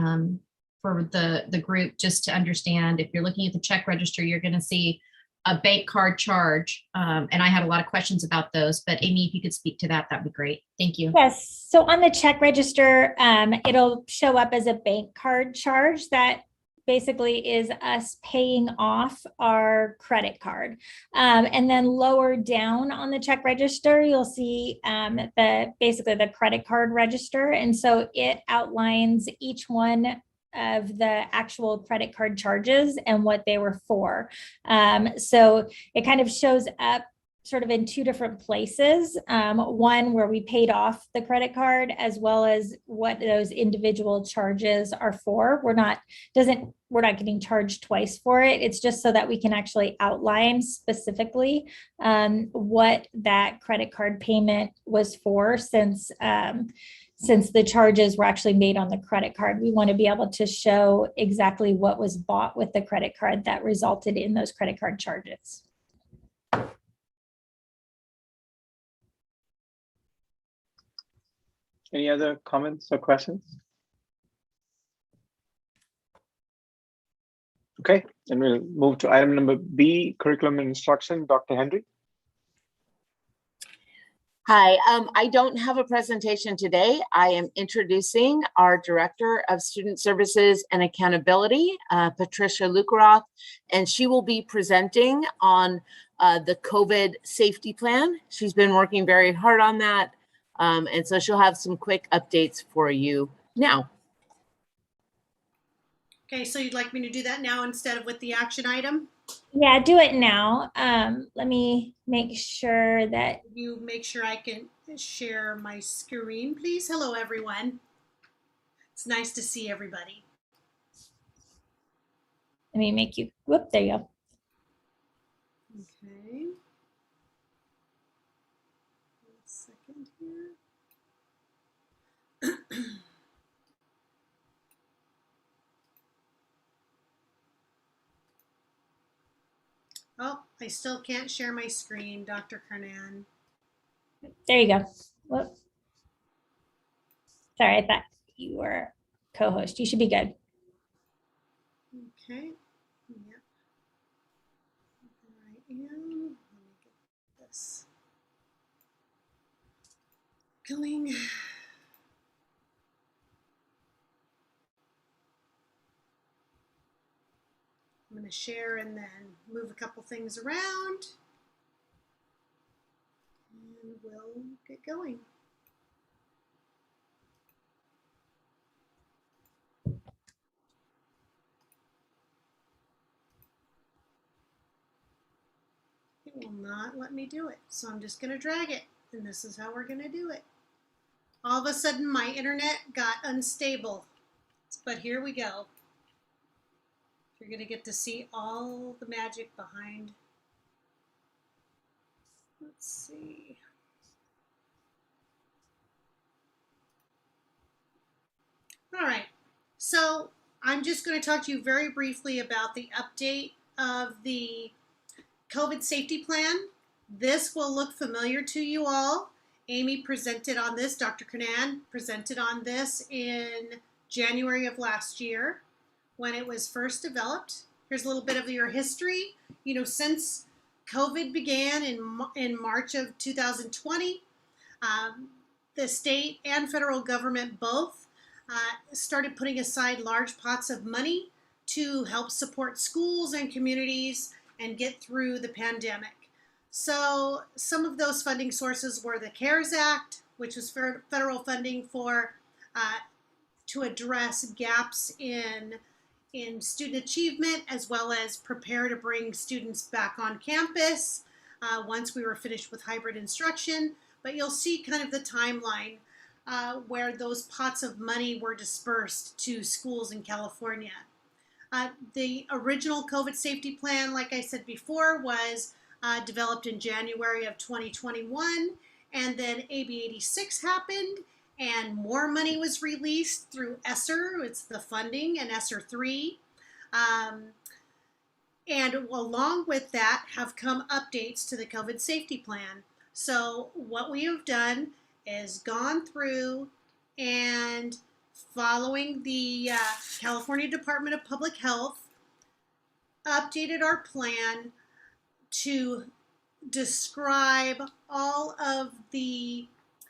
for the group, just to understand, if you're looking at the check register, you're going to see a bank card charge. And I had a lot of questions about those, but Amy, if you could speak to that, that'd be great. Thank you. Yes, so on the check register, it'll show up as a bank card charge that basically is us paying off our credit card. And then lower down on the check register, you'll see basically the credit card register. And so it outlines each one of the actual credit card charges and what they were for. So it kind of shows up sort of in two different places. One where we paid off the credit card, as well as what those individual charges are for. We're not getting charged twice for it. It's just so that we can actually outline specifically what that credit card payment was for, since the charges were actually made on the credit card. We want to be able to show exactly what was bought with the credit card that resulted in those credit card charges. Any other comments or questions? Okay, and we'll move to item number B, curriculum and instruction. Dr. Henry. Hi, I don't have a presentation today. I am introducing our Director of Student Services and Accountability, Patricia Lukaroth, and she will be presenting on the COVID safety plan. She's been working very hard on that, and so she'll have some quick updates for you now. Okay, so you'd like me to do that now instead of with the action item? Yeah, do it now. Let me make sure that you make sure I can share my screen, please. Hello, everyone. It's nice to see everybody. Let me make you, whoop, there you go. Okay. One second here. Oh, I still can't share my screen, Dr. Kernan. There you go. Whoop. Sorry, I thought you were co-host. You should be good. Okay. Yep. I am. Let me get this going. I'm going to share and then move a couple things around. And we'll get going. It will not let me do it. So I'm just going to drag it. And this is how we're going to do it. All of a sudden, my internet got unstable. But here we go. You're going to get to see all the magic behind. Let's see. All right. So I'm just going to talk to you very briefly about the update of the COVID safety plan. This will look familiar to you all. Amy presented on this, Dr. Kernan presented on this in January of last year when it was first developed. Here's a little bit of your history. You know, since COVID began in March of 2020, the state and federal government both started putting aside large pots of money to help support schools and communities and get through the pandemic. So some of those funding sources were the CARES Act, which was federal funding for to address gaps in student achievement, as well as prepare to bring students back on campus once we were finished with hybrid instruction. But you'll see kind of the timeline where those pots of money were dispersed to schools in California. The original COVID safety plan, like I said before, was developed in January of 2021, and then AB 86 happened, and more money was released through ESSER, it's the funding, and ESSER 3. And along with that have come updates to the COVID safety plan. So what we have done is gone through and following the California Department of Public Health, updated our plan to describe all of the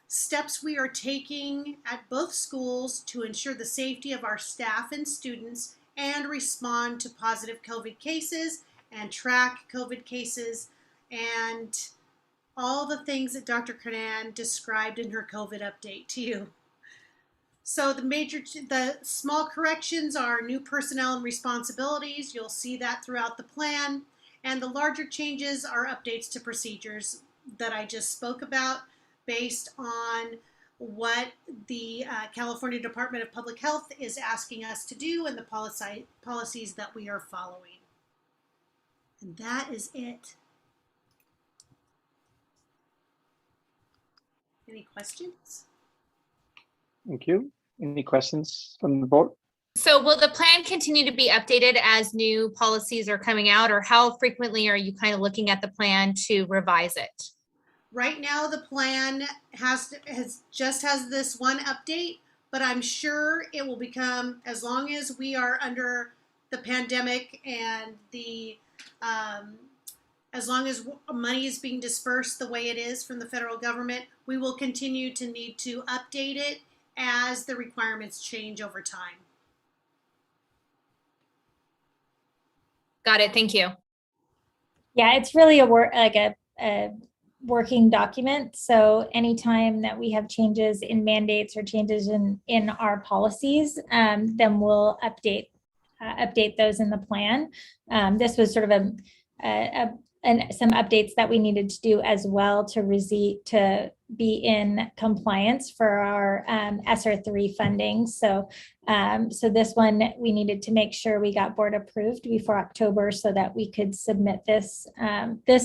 steps we are taking at both schools to ensure the safety of our staff and students and respond to positive COVID cases and track COVID cases and all the things that Dr. Kernan described in her COVID update to you. So the small corrections are new personnel and responsibilities. You'll see that throughout the plan. And the larger changes are updates to procedures that I just spoke about based on what the California Department of Public Health is asking us to do and the policies that we are following. And that is it. Any questions? Thank you. Any questions from the board? So will the plan continue to be updated as new policies are coming out, or how frequently are you kind of looking at the plan to revise it? Right now, the plan has this one update, but I'm sure it will become, as long as we are under the pandemic and as long as money is being dispersed the way it is from the federal government, we will continue to need to update it as the requirements change over time. Got it. Thank you. Yeah, it's really a working document. So anytime that we have changes in mandates or changes in our policies, then we'll update those in the plan. This was sort of some updates that we needed to do as well to be in compliance for our ESSER 3 funding. So this one, we needed to make sure we got board approved before October so that we could submit this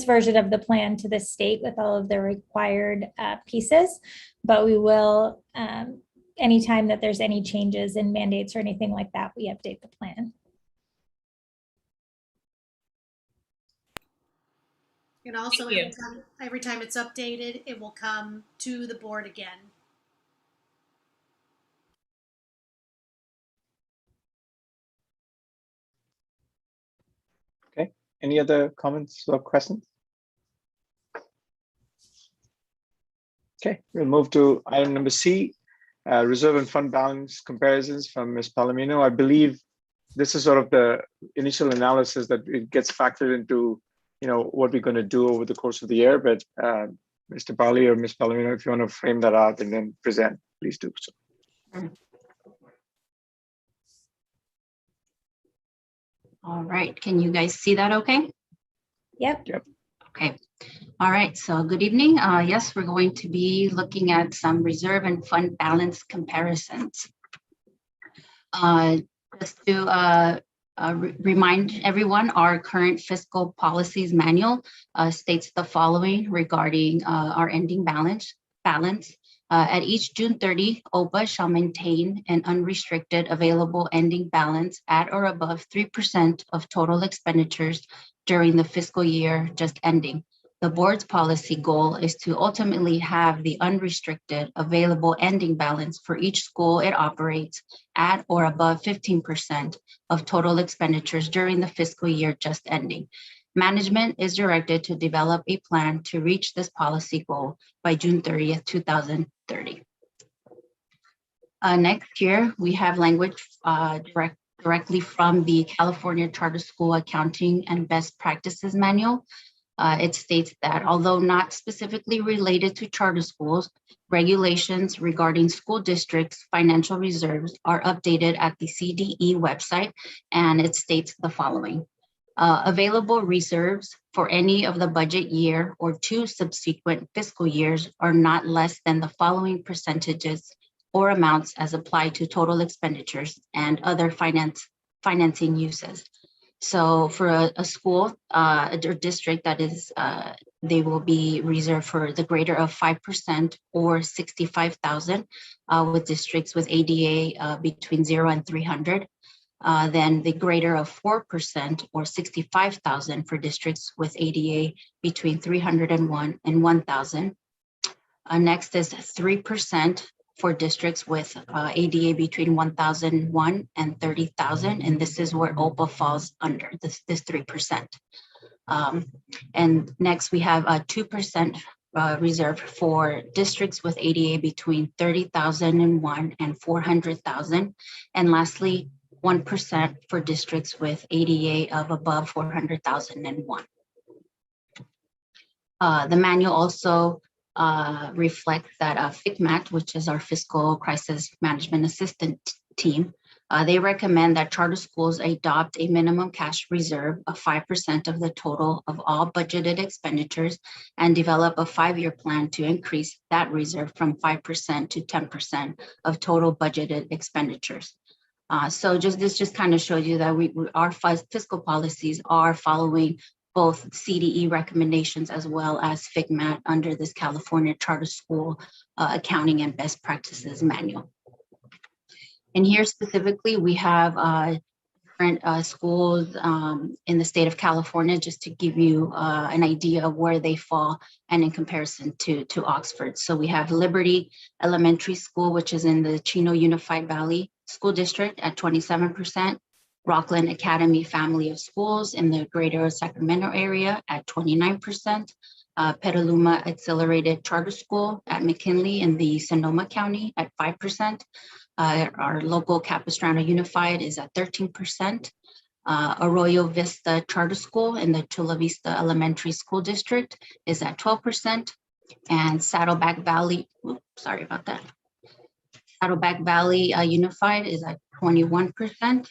version of the plan to the state with all of the required pieces. But we will, anytime that there's any changes in mandates or anything like that, we update the plan. And also every time it's updated, it will come to the board again. Okay, any other comments or questions? Okay, we'll move to item number C, reserve and fund balance comparisons from Ms. Palomino. I believe this is sort of the initial analysis that it gets factored into what we're going to do over the course of the year, but Mr. Bali or Ms. Palomino, if you want to frame that out and then present, please do so. All right, can you guys see that okay? Yep. Okay, all right, so good evening. Yes, we're going to be looking at some reserve and fund balance comparisons. Just to remind everyone, our current fiscal policies manual states the following regarding our ending balance. At each June 30, OPA shall maintain an unrestricted available ending balance at or above 3% of total expenditures during the fiscal year just ending. The board's policy goal is to ultimately have the unrestricted available ending balance for each school it operates at or above 15% of total expenditures during the fiscal year just ending. Management is directed to develop a plan to reach this policy goal by June 30th, 2030. Next year, we have language directly from the California Charter School Accounting and Best Practices Manual. It states that although not specifically related to charter schools, regulations regarding school districts' financial reserves are updated at the CDE website, and it states the following. Available reserves for any of the budget year or 2 subsequent fiscal years are not less than the following percentages or amounts as applied to total expenditures and other financing uses. So for a school or district that is, they will be reserved for the greater of 5% or 65,000 with districts with ADA between 0 and 300. Then the greater of 4% or 65,000 for districts with ADA between 301 and 1,000. Next is 3% for districts with ADA between 1,001 and 30,000. And this is where OPA falls under this 3%. And next we have a 2% reserved for districts with ADA between 30,001 and 400,000. And lastly, 1% for districts with ADA of above 400,001. The manual also reflects that FICMAT, which is our Fiscal Crisis Management Assistant team, they recommend that charter schools adopt a minimum cash reserve of 5% of the total of all budgeted expenditures and develop a 5-year plan to increase that reserve from 5% to 10% of total budgeted expenditures. So this just kind of shows you that our fiscal policies are following both CDE recommendations as well as FICMAT under this California Charter School Accounting and Best Practices Manual. And here specifically, we have different schools in the state of California, just to give you an idea of where they fall and in comparison to Oxford. So we have Liberty Elementary School, which is in the Chino Unified Valley School District at 27%. Rockland Academy Family of Schools in the greater Sacramento area at 29%. Petaluma Accelerated Charter School at McKinley in the Sonoma County at 5%. Our local Capistrano Unified is at 13%. Arroyo Vista Charter School in the Chula Vista Elementary School District is at 12%. And Saddleback Valley, Saddleback Valley Unified is at 21%.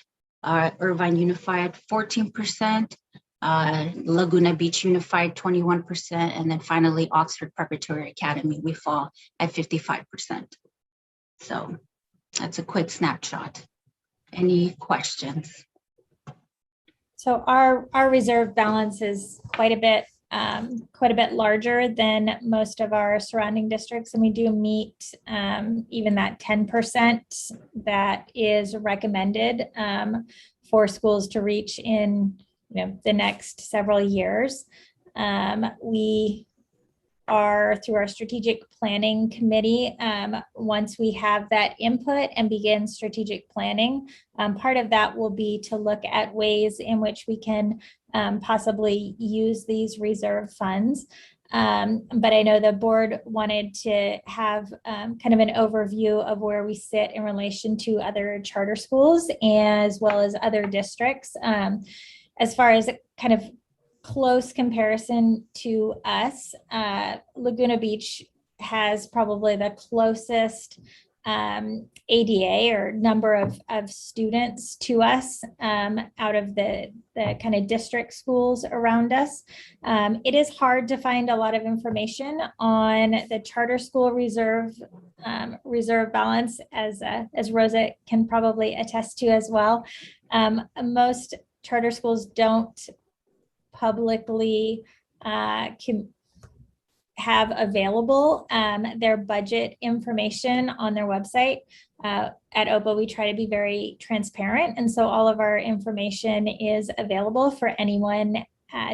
Irvine Unified 14%. Laguna Beach Unified 21%. And then finally Oxford Preparatory Academy, we fall at 55%. So that's a quick snapshot. Any questions? So our reserve balance is quite a bit larger than most of our surrounding districts, and we do meet even that 10% that is recommended for schools to reach in the next several years. We are, through our strategic planning committee, once we have that input and begin strategic planning, part of that will be to look at ways in which we can possibly use these reserve funds. But I know the board wanted to have kind of an overview of where we sit in relation to other charter schools as well as other districts. As far as kind of close comparison to us, Laguna Beach has probably the closest ADA or number of students to us out of the kind of district schools around us. It is hard to find a lot of information on the charter school reserve balance, as Rosa can probably attest to as well. Most charter schools don't publicly have available their budget information on their website. At OPA, we try to be very transparent, and so all of our information is available for anyone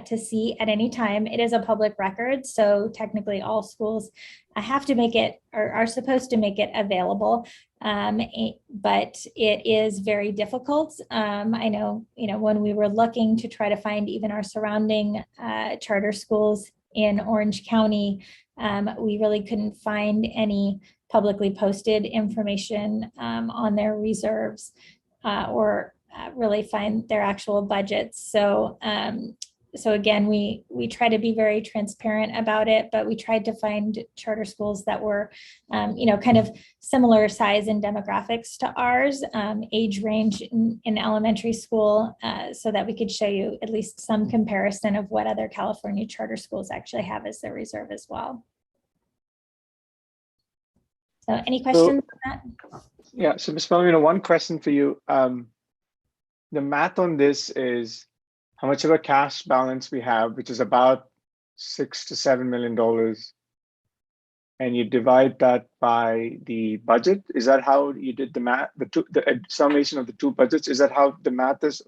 to see at any time. It is a public record, so technically all schools have to make it, or are supposed to make it available, but it is very difficult. I know, when we were looking to try to find even our surrounding charter schools in Orange County, we really couldn't find any publicly posted information on their reserves or really find their actual budgets. So again, we try to be very transparent about it, but we tried to find charter schools that were, kind of similar size and demographics to ours, age range in elementary school, so that we could show you at least some comparison of what other California charter schools actually have as their reserve as well. So any questions on that? Yeah, so Ms. Palomino, one question for you. the math on this is how much of a cash balance we have, which is about $6 to $7 million. And you divide that by the budget. Is that how you did the math? The summation of the two budgets. Is that how the math is?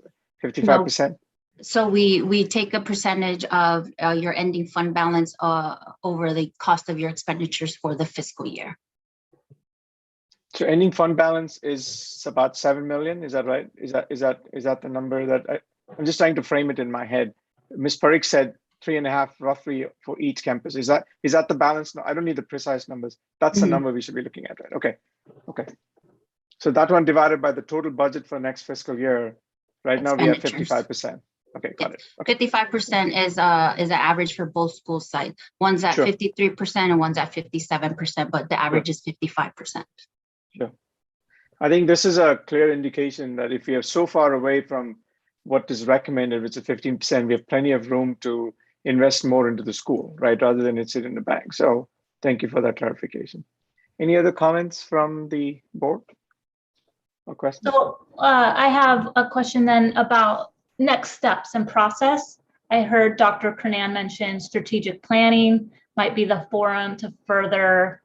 55%. So we take a percentage of your ending fund balance over the cost of your expenditures for the fiscal year. So ending fund balance is about 7 million. Is that right? Is that the number that I'm just trying to frame it in my head? Ms. Parikh said 3.5 roughly for each campus. Is that the balance? No, I don't need the precise numbers. That's the number we should be looking at, right? Okay. So that one divided by the total budget for next fiscal year. Right now we have 55%. Okay, got it. Okay. 55% is an average for both school sites. One's at 53% and one's at 57%, but the average is 55%. Sure. I think this is a clear indication that if we are so far away from what is recommended, which is 15%, we have plenty of room to invest more into the school, right? Rather than it sit in the bank. So thank you for that clarification. Any other comments from the board or questions? So I have a question then about next steps and process. I heard Dr. Kernan mention strategic planning might be the forum to further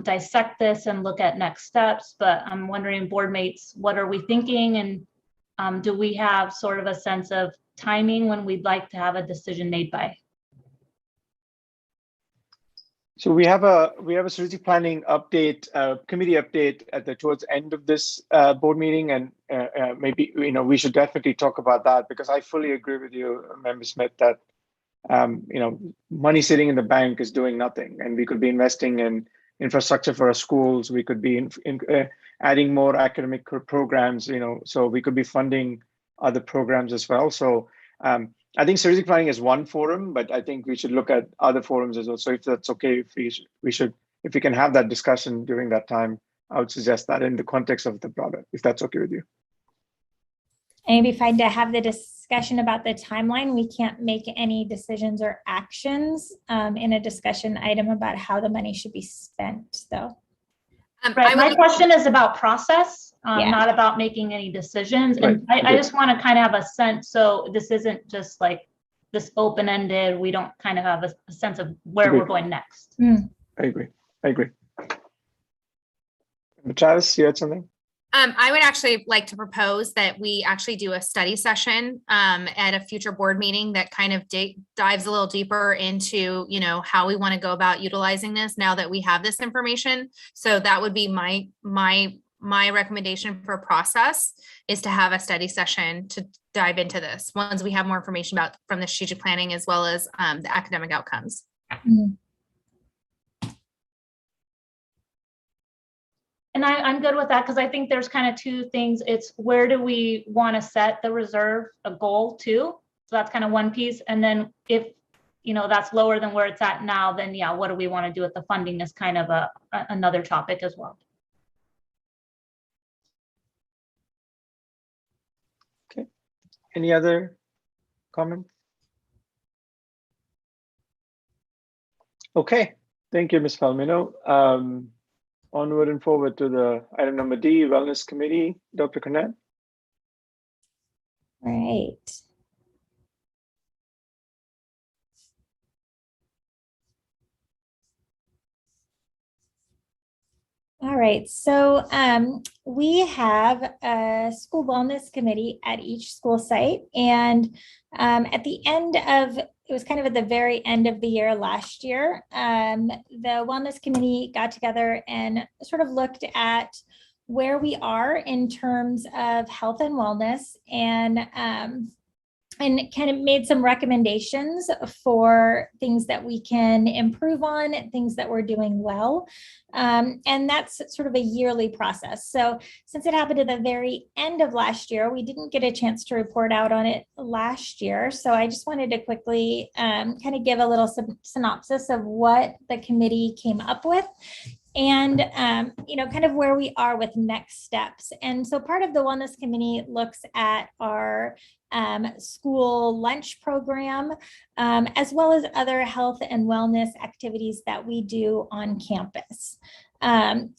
dissect this and look at next steps, but I'm wondering, board mates, what are we thinking? And do we have sort of a sense of timing when we'd like to have a decision made by? So we have a strategic planning update, committee update towards the end of this board meeting, and maybe we should definitely talk about that, because I fully agree with you, Member Smith, that money sitting in the bank is doing nothing, and we could be investing in infrastructure for our schools. We could be adding more academic programs, so we could be funding other programs as well. So I think strategic planning is one forum, but I think we should look at other forums as well. So if that's okay, if we can have that discussion during that time, I would suggest that in the context of the broader, if that's okay with you. And it'd be fine to have the discussion about the timeline. We can't make any decisions or actions in a discussion item about how the money should be spent, though. Right. My question is about process, not about making any decisions. And I just want to kind of have a sense, so this isn't just like this open-ended, we don't kind of have a sense of where we're going next. I agree. Travis, you had something? I would actually like to propose that we actually do a study session at a future board meeting that kind of dives a little deeper into, how we want to go about utilizing this now that we have this information. So that would be my recommendation for process, is to have a study session to dive into this once we have more information from the strategic planning as well as the academic outcomes. And I'm good with that, because I think there's kind of two things. It's where do we want to set the reserve a goal to? So that's kind of one piece. And then if, that's lower than where it's at now, then what do we want to do with the funding is kind of another topic as well. Okay. Any other comments? Okay. Thank you, Ms. Palomino. Onward and forward to the item number D, Wellness Committee, Dr. Kernan. Right. All right, so we have a school wellness committee at each school site, and at the end of, it was kind of at the very end of the year last year, the wellness committee got together and sort of looked at where we are in terms of health and wellness, and kind of made some recommendations for things that we can improve on, things that we're doing well. And that's sort of a yearly process. So since it happened at the very end of last year, we didn't get a chance to report out on it last year. So I just wanted to quickly kind of give a little synopsis of what the committee came up with, and kind of where we are with next steps. And so part of the wellness committee looks at our school lunch program, as well as other health and wellness activities that we do on campus.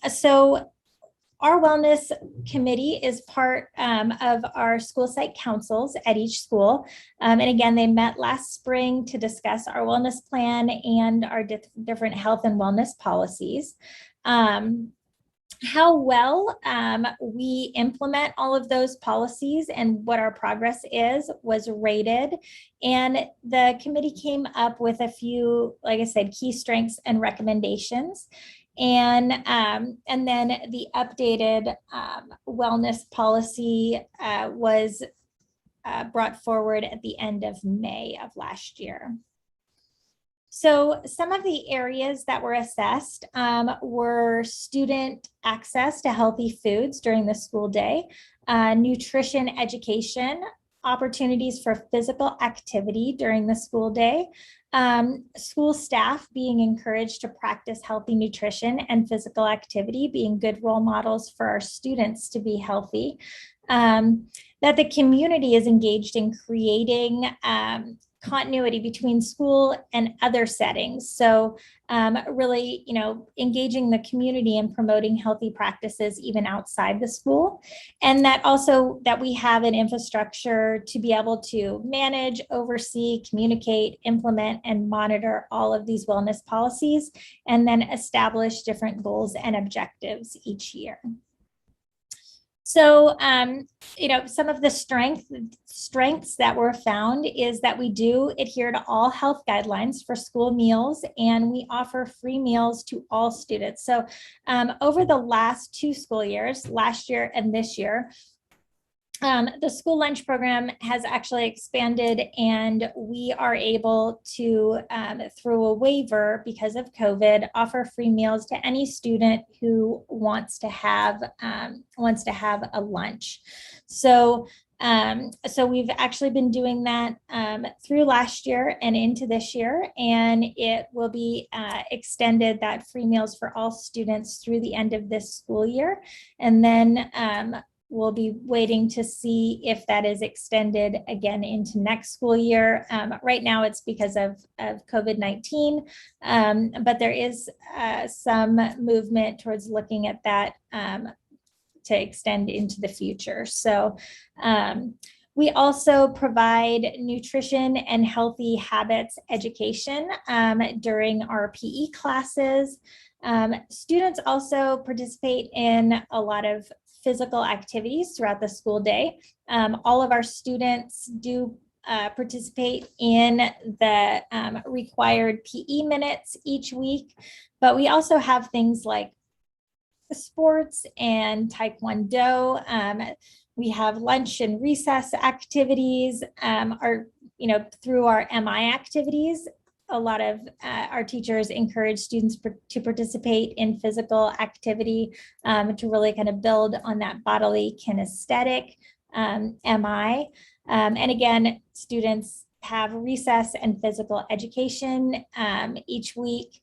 So Our wellness committee is part of our school site councils at each school. And again, they met last spring to discuss our wellness plan and our different health and wellness policies. How well we implement all of those policies and what our progress is was rated. And the committee came up with a few, like I said, key strengths and recommendations. And then the updated wellness policy was brought forward at the end of May of last year. So some of the areas that were assessed were student access to healthy foods during the school day, nutrition education, opportunities for physical activity during the school day, school staff being encouraged to practice healthy nutrition and physical activity, being good role models for our students to be healthy, that the community is engaged in creating continuity between school and other settings. So really, engaging the community and promoting healthy practices even outside the school. And that also that we have an infrastructure to be able to manage, oversee, communicate, implement, and monitor all of these wellness policies, and then establish different goals and objectives each year. So, some of the strengths that were found is that we do adhere to all health guidelines for school meals, and we offer free meals to all students. So over the last 2 school years, last year and this year, the school lunch program has actually expanded, and we are able to, through a waiver because of COVID, offer free meals to any student who wants to have a lunch. So we've actually been doing that through last year and into this year, and it will be extended, that free meals for all students, through the end of this school year. And then we'll be waiting to see if that is extended again into next school year. Right now it's because of COVID-19, but there is some movement towards looking at that to extend into the future. So we also provide nutrition and healthy habits education during our PE classes. Students also participate in a lot of physical activities throughout the school day. All of our students do participate in the required PE minutes each week, but we also have things like sports and Taekwondo. We have lunch and recess activities, through our MI activities. A lot of our teachers encourage students to participate in physical activity to really kind of build on that bodily kinesthetic MI. And again, students have recess and physical education each week.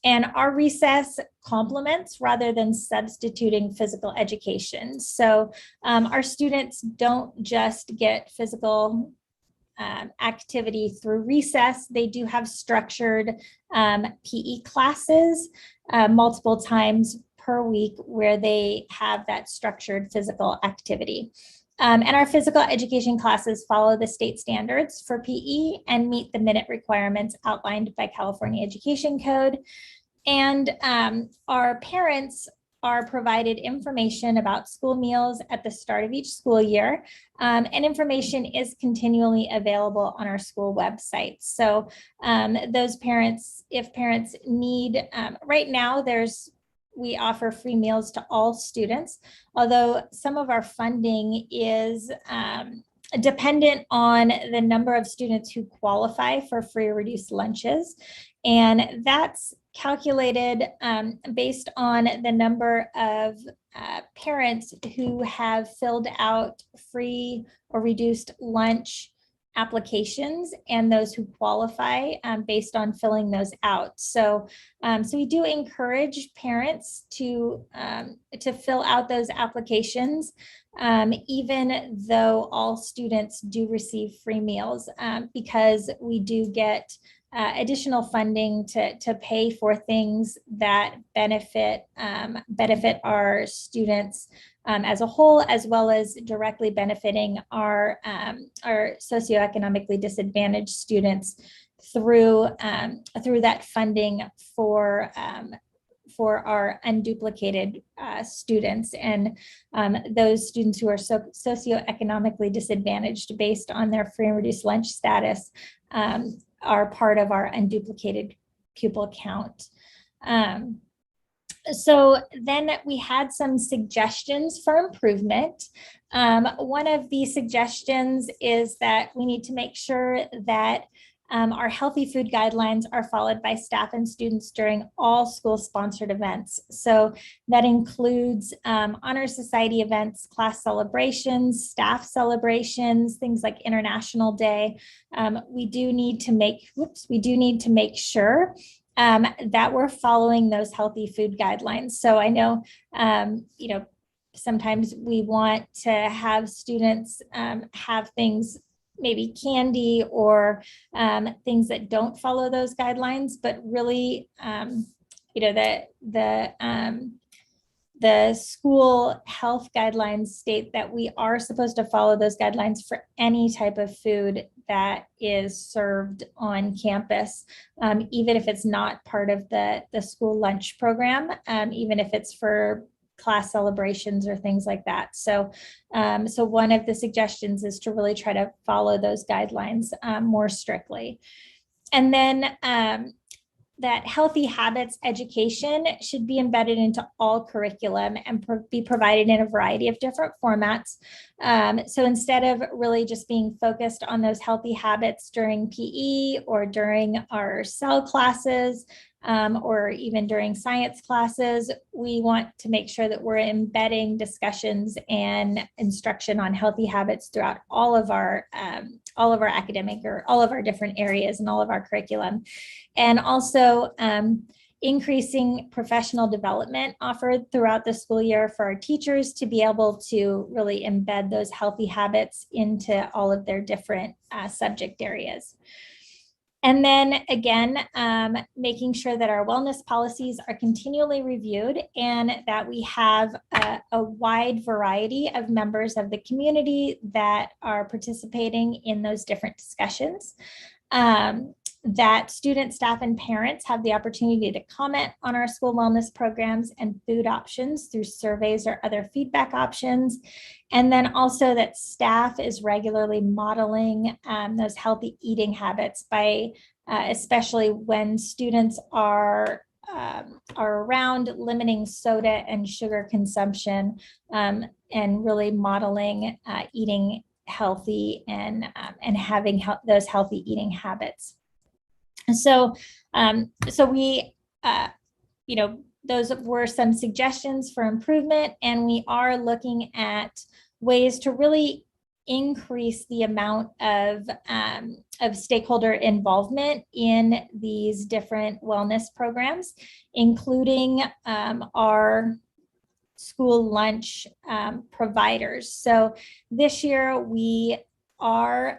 And our recess complements rather than substituting physical education. So our students don't just get physical activity through recess. They do have structured PE classes multiple times per week where they have that structured physical activity. And our physical education classes follow the state standards for PE and meet the minute requirements outlined by California Education Code. And our parents are provided information about school meals at the start of each school year, and information is continually available on our school website. So those parents, if parents need, right now we offer free meals to all students, although some of our funding is dependent on the number of students who qualify for free or reduced lunches. And that's calculated based on the number of parents who have filled out free or reduced lunch applications and those who qualify based on filling those out. So we do encourage parents to fill out those applications, even though all students do receive free meals, because we do get additional funding to pay for things that benefit our students as a whole, as well as directly benefiting our socioeconomically disadvantaged students through that funding for our unduplicated students and those students who are socioeconomically disadvantaged based on their free and reduced lunch status are part of our unduplicated pupil count. So then we had some suggestions for improvement. One of the suggestions is that we need to make sure that our healthy food guidelines are followed by staff and students during all school-sponsored events. So that includes honor society events, class celebrations, staff celebrations, things like International Day. We do need to make sure that we're following those healthy food guidelines. So I know, sometimes we want to have students have things, maybe candy or things that don't follow those guidelines, but really, the school health guidelines state that we are supposed to follow those guidelines for any type of food that is served on campus, even if it's not part of the school lunch program, even if it's for class celebrations or things like that. So one of the suggestions is to really try to follow those guidelines more strictly. And then that healthy habits education should be embedded into all curriculum and be provided in a variety of different formats. So instead of really just being focused on those healthy habits during PE or during our cell classes, or even during science classes, we want to make sure that we're embedding discussions and instruction on healthy habits throughout all of our academic or all of our different areas and all of our curriculum. And also increasing professional development offered throughout the school year for our teachers to be able to really embed those healthy habits into all of their different subject areas. And then again, making sure that our wellness policies are continually reviewed and that we have a wide variety of members of the community that are participating in those different discussions. That students, staff, and parents have the opportunity to comment on our school wellness programs and food options through surveys or other feedback options. And then also that staff is regularly modeling those healthy eating habits by, especially when students are around, limiting soda and sugar consumption and really modeling eating healthy and having those healthy eating habits. So, we, those were some suggestions for improvement, and we are looking at ways to really increase the amount of stakeholder involvement in these different wellness programs, including our school lunch providers. So this year we are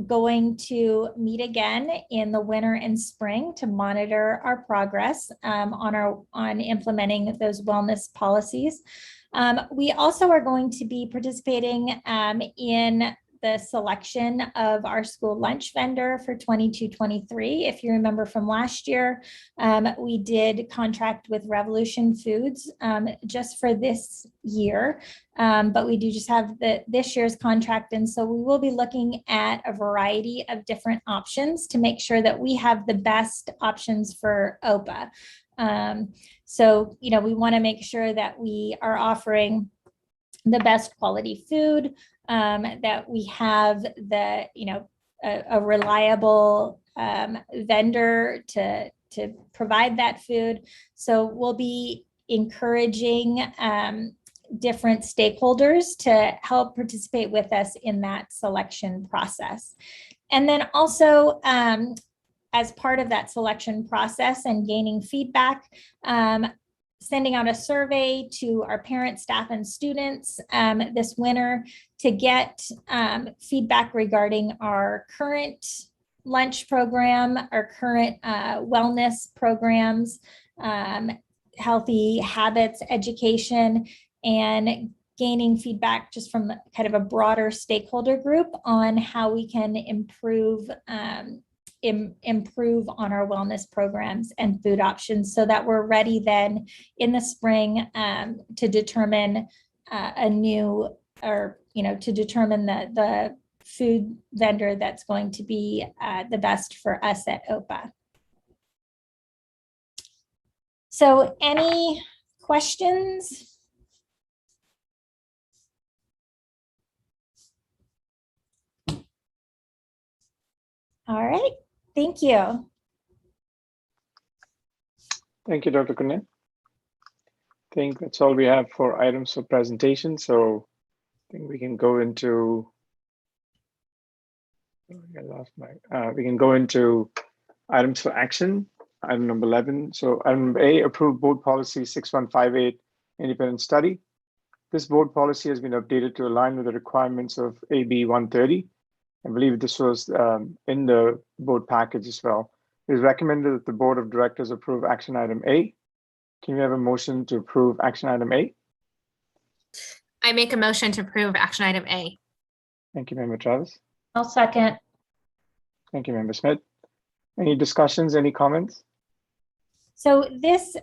going to meet again in the winter and spring to monitor our progress on implementing those wellness policies. We also are going to be participating in the selection of our school lunch vendor for 22-23. If you remember from last year, we did contract with Revolution Foods just for this year, but we do just have this year's contract. And so we will be looking at a variety of different options to make sure that we have the best options for OPA. So, we want to make sure that we are offering the best quality food, that we have a reliable vendor to provide that food. So we'll be encouraging different stakeholders to help participate with us in that selection process. And then also, as part of that selection process and gaining feedback, sending out a survey to our parents, staff, and students this winter to get feedback regarding our current lunch program, our current wellness programs, healthy habits education, and gaining feedback just from kind of a broader stakeholder group on how we can improve improve on our wellness programs and food options so that we're ready then in the spring to determine a new, or to determine the food vendor that's going to be the best for us at OPA. So any questions? All right, thank you. Thank you, Dr. Kuliakin. I think that's all we have for items for presentation. So I think we can go into, we can go into items for action. Item number 11. So item number A, approve board policy 6158, independent study. This board policy has been updated to align with the requirements of AB 130. I believe this was in the board package as well. It is recommended that the board of directors approve action item A. Can we have a motion to approve action item A? I make a motion to approve action item A. Thank you, Member Travis. I'll second. Thank you, Member Smith. Any discussions, any comments? So this,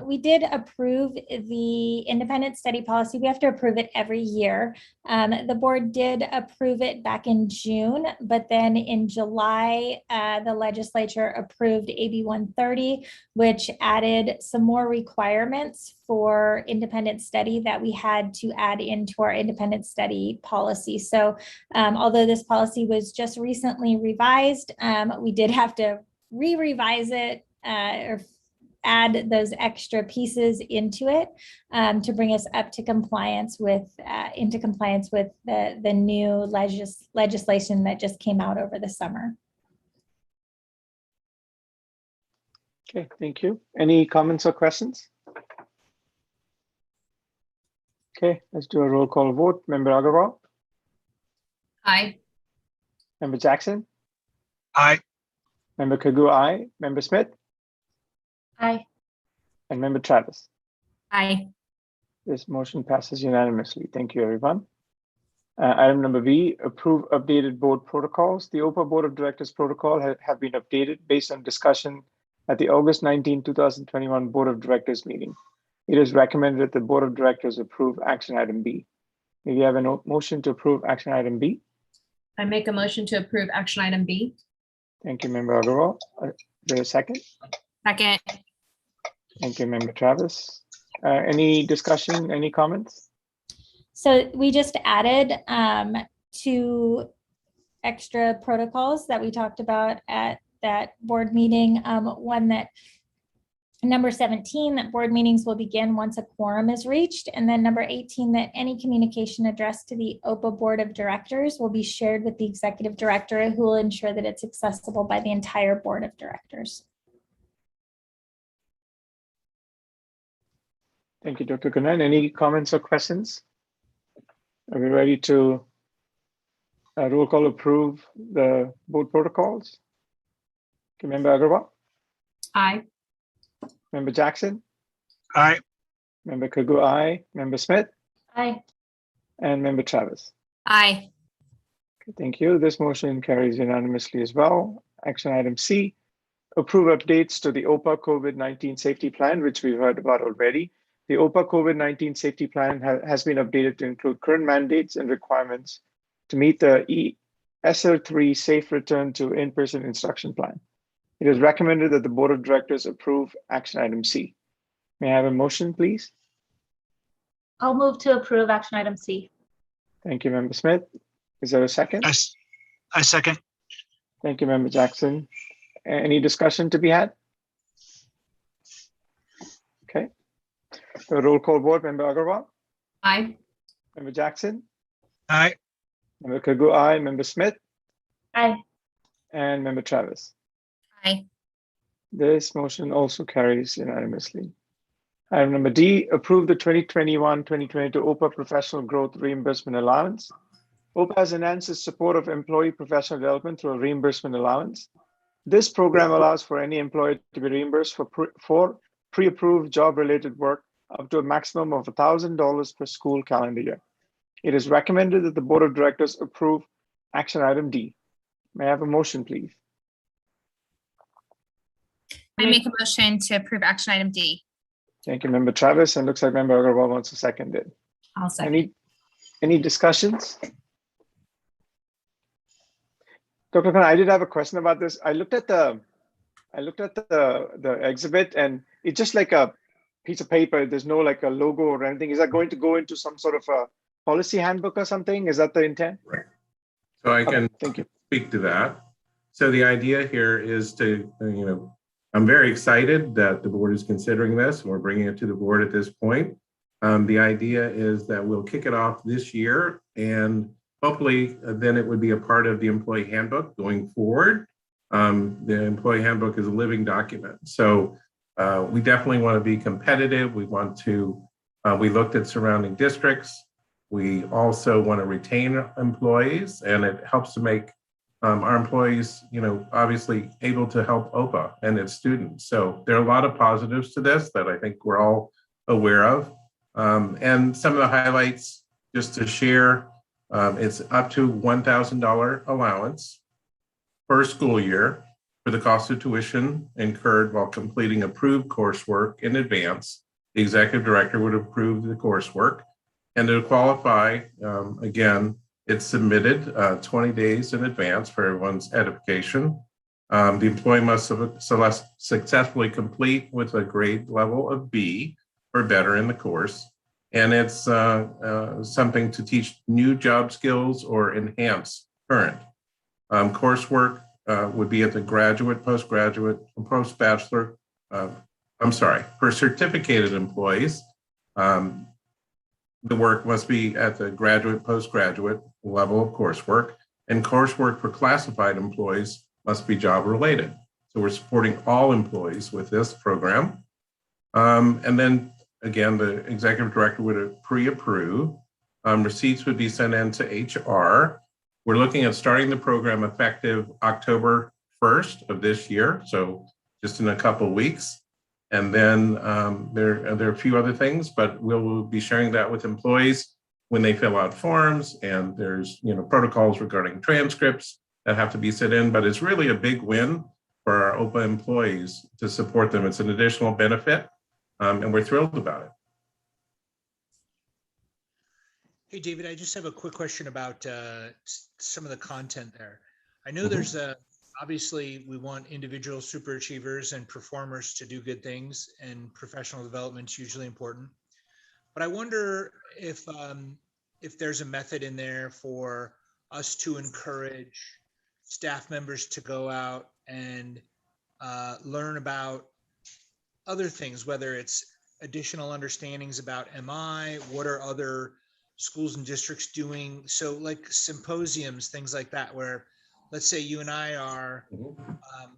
we did approve the independent study policy. We have to approve it every year. The board did approve it back in June, but then in July, the legislature approved AB 130, which added some more requirements for independent study that we had to add into our independent study policy. So although this policy was just recently revised, we did have to re-revise it or add those extra pieces into it to bring us up to compliance with the new legislation that just came out over the summer. Okay, thank you. Any comments or questions? Okay, let's do a roll call vote. Member Agarwal? Aye. Member Jackson? Aye. Member Kagu, aye. Member Smith? Aye. And Member Travis? Aye. This motion passes unanimously. Thank you, everyone. Item number B, approve updated board protocols. The OPA Board of Directors protocol have been updated based on discussion at the August 19, 2021 Board of Directors meeting. It is recommended that the Board of Directors approve action item B. May we have a motion to approve action item B? I make a motion to approve action item B. Thank you, Member Agarwal. Is there a second? Second. Thank you, Member Travis. Any discussion, any comments? So we just added 2 extra protocols that we talked about at that board meeting. One that number 17, that board meetings will begin once a quorum is reached. And then number 18, that any communication addressed to the OPA Board of Directors will be shared with the Executive Director, who will ensure that it's accessible by the entire Board of Directors. Thank you, Dr. Kuliakin. Any comments or questions? Are we ready to roll call approve the board protocols? Okay, Member Agarwal? Aye. Member Jackson? Aye. Member Kagu, aye. Member Smith? Aye. And Member Travis? Aye. Okay, thank you. This motion carries unanimously as well. Action item C, approve updates to the OPA COVID-19 safety plan, which we've heard about already. The OPA COVID-19 safety plan has been updated to include current mandates and requirements to meet the ESER3 safe return to in-person instruction plan. It is recommended that the Board of Directors approve action item C. May I have a motion, please? I'll move to approve action item C. Thank you, Member Smith. Is there a second? I second. Thank you, Member Jackson. Any discussion to be had? Okay. So roll call vote, Member Agarwal? Aye. Member Jackson? Aye. Member Kagu, aye. Member Smith? Aye. And Member Travis? Aye. This motion also carries unanimously. Item number D, approve the 2021-2022 OPA Professional Growth Reimbursement Allowance OPA has enhanced its support of employee professional development through a reimbursement allowance. This program allows for any employee to be reimbursed for pre-approved job-related work up to a maximum of $1,000 per school calendar year. It is recommended that the Board of Directors approve action item D. May I have a motion, please? I make a motion to approve action item D. Thank you, Member Travis, and looks like Member Agarwal wants to second it. I'll second. Any discussions? Dr. Khan, I did have a question about this. I looked at the exhibit, and it's just like a piece of paper. There's no like a logo or anything. Is that going to go into some sort of a policy handbook or something? Is that the intent? Right. So I can thank you. Speak to that. So the idea here is to, I'm very excited that the board is considering this. We're bringing it to the board at this point. The idea is that we'll kick it off this year, and hopefully then it would be a part of the employee handbook going forward. The employee handbook is a living document. So we definitely want to be competitive. We want to, we looked at surrounding districts. We also want to retain employees, and it helps to make our employees, obviously able to help OPA and its students. So there are a lot of positives to this that I think we're all aware of. And some of the highlights, just to share, it's up to $1,000 allowance per school year for the cost of tuition incurred while completing approved coursework in advance. The executive director would approve the coursework. And to qualify, again, it's submitted 20 days in advance for everyone's edification. The employee must successfully complete with a grade level of B or better in the course. And it's something to teach new job skills or enhance current. Coursework would be at the graduate, postgraduate, post-bachelor, for certificated employees. The work must be at the graduate, postgraduate level of coursework, and coursework for classified employees must be job related. So we're supporting all employees with this program. And then again, the executive director would pre-approve. Receipts would be sent in to HR. We're looking at starting the program effective October 1st of this year, so just in a couple of weeks. And then there are a few other things, but we'll be sharing that with employees when they fill out forms, and there's protocols regarding transcripts that have to be sent in, but it's really a big win for our OPA employees to support them. It's an additional benefit, and we're thrilled about it. Hey, David, I just have a quick question about some of the content there. I know there's obviously we want individual super achievers and performers to do good things, and professional development is usually important. But I wonder if there's a method in there for us to encourage staff members to go out and learn about other things, whether it's additional understandings about MI, what are other schools and districts doing? So like symposiums, things like that, where let's say you and I are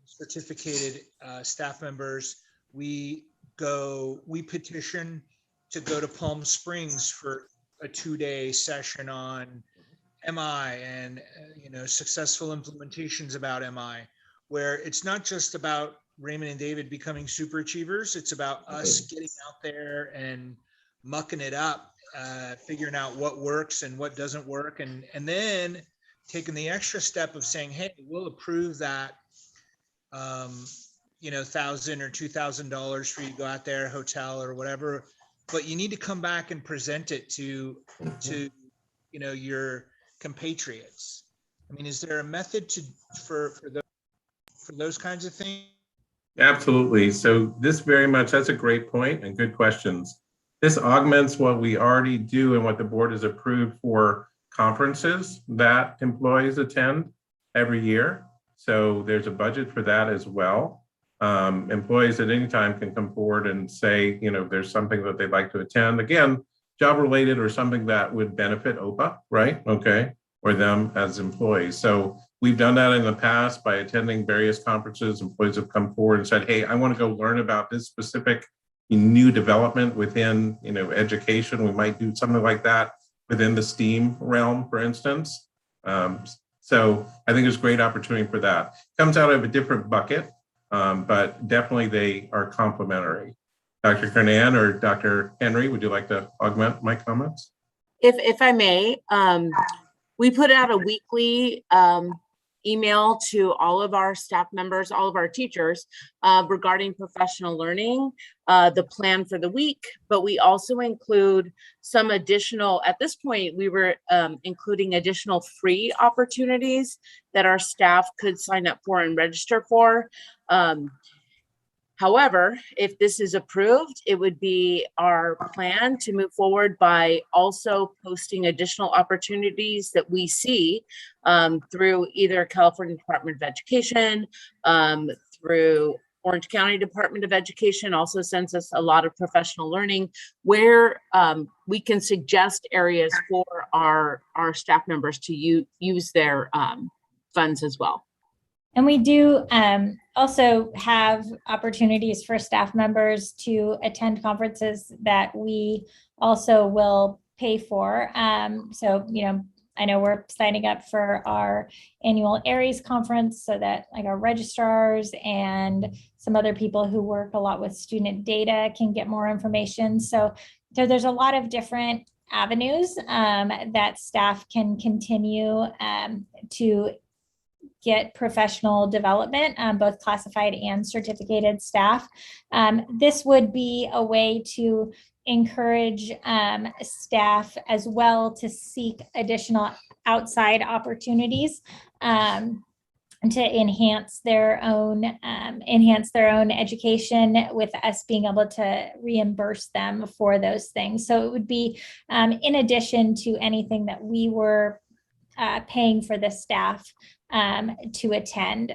certificated staff members, we petition to go to Palm Springs for a 2-day session on MI and successful implementations about MI, where it's not just about Raymond and David becoming super achievers, it's about us getting out there and mucking it up, figuring out what works and what doesn't work, and then taking the extra step of saying, hey, we'll approve that $1,000 or $2,000 for you to go out there, hotel or whatever, but you need to come back and present it to your compatriots. I mean, is there a method for those kinds of things? Absolutely. So this very much, that's a great point and good questions. This augments what we already do and what the board has approved for conferences that employees attend every year. So there's a budget for that as well. Employees at any time can come forward and say, there's something that they'd like to attend. Again, job related or something that would benefit OPA, right? Okay, or them as employees. So we've done that in the past by attending various conferences. Employees have come forward and said, hey, I want to go learn about this specific new development within education. We might do something like that within the STEAM realm, for instance. So I think there's a great opportunity for that. Comes out of a different bucket, but definitely they are complementary. Dr. Kernan or Dr. Henry, would you like to augment my comments? If I may, we put out a weekly email to all of our staff members, all of our teachers regarding professional learning, the plan for the week, but we also include some additional, at this point, we were including additional free opportunities that our staff could sign up for and register for. However, if this is approved, it would be our plan to move forward by also posting additional opportunities that we see through either California Department of Education, through Orange County Department of Education also sends us a lot of professional learning where we can suggest areas for our staff members to use their funds as well. And we do also have opportunities for staff members to attend conferences that we also will pay for. So, you know, I know we're signing up for our annual Aries conference so that like our registrars and some other people who work a lot with student data can get more information. So there's a lot of different avenues that staff can continue to get professional development, both classified and certificated staff. This would be a way to encourage staff as well to seek additional outside opportunities to enhance their own education, with us being able to reimburse them for those things. So it would be in addition to anything that we were paying for the staff to attend.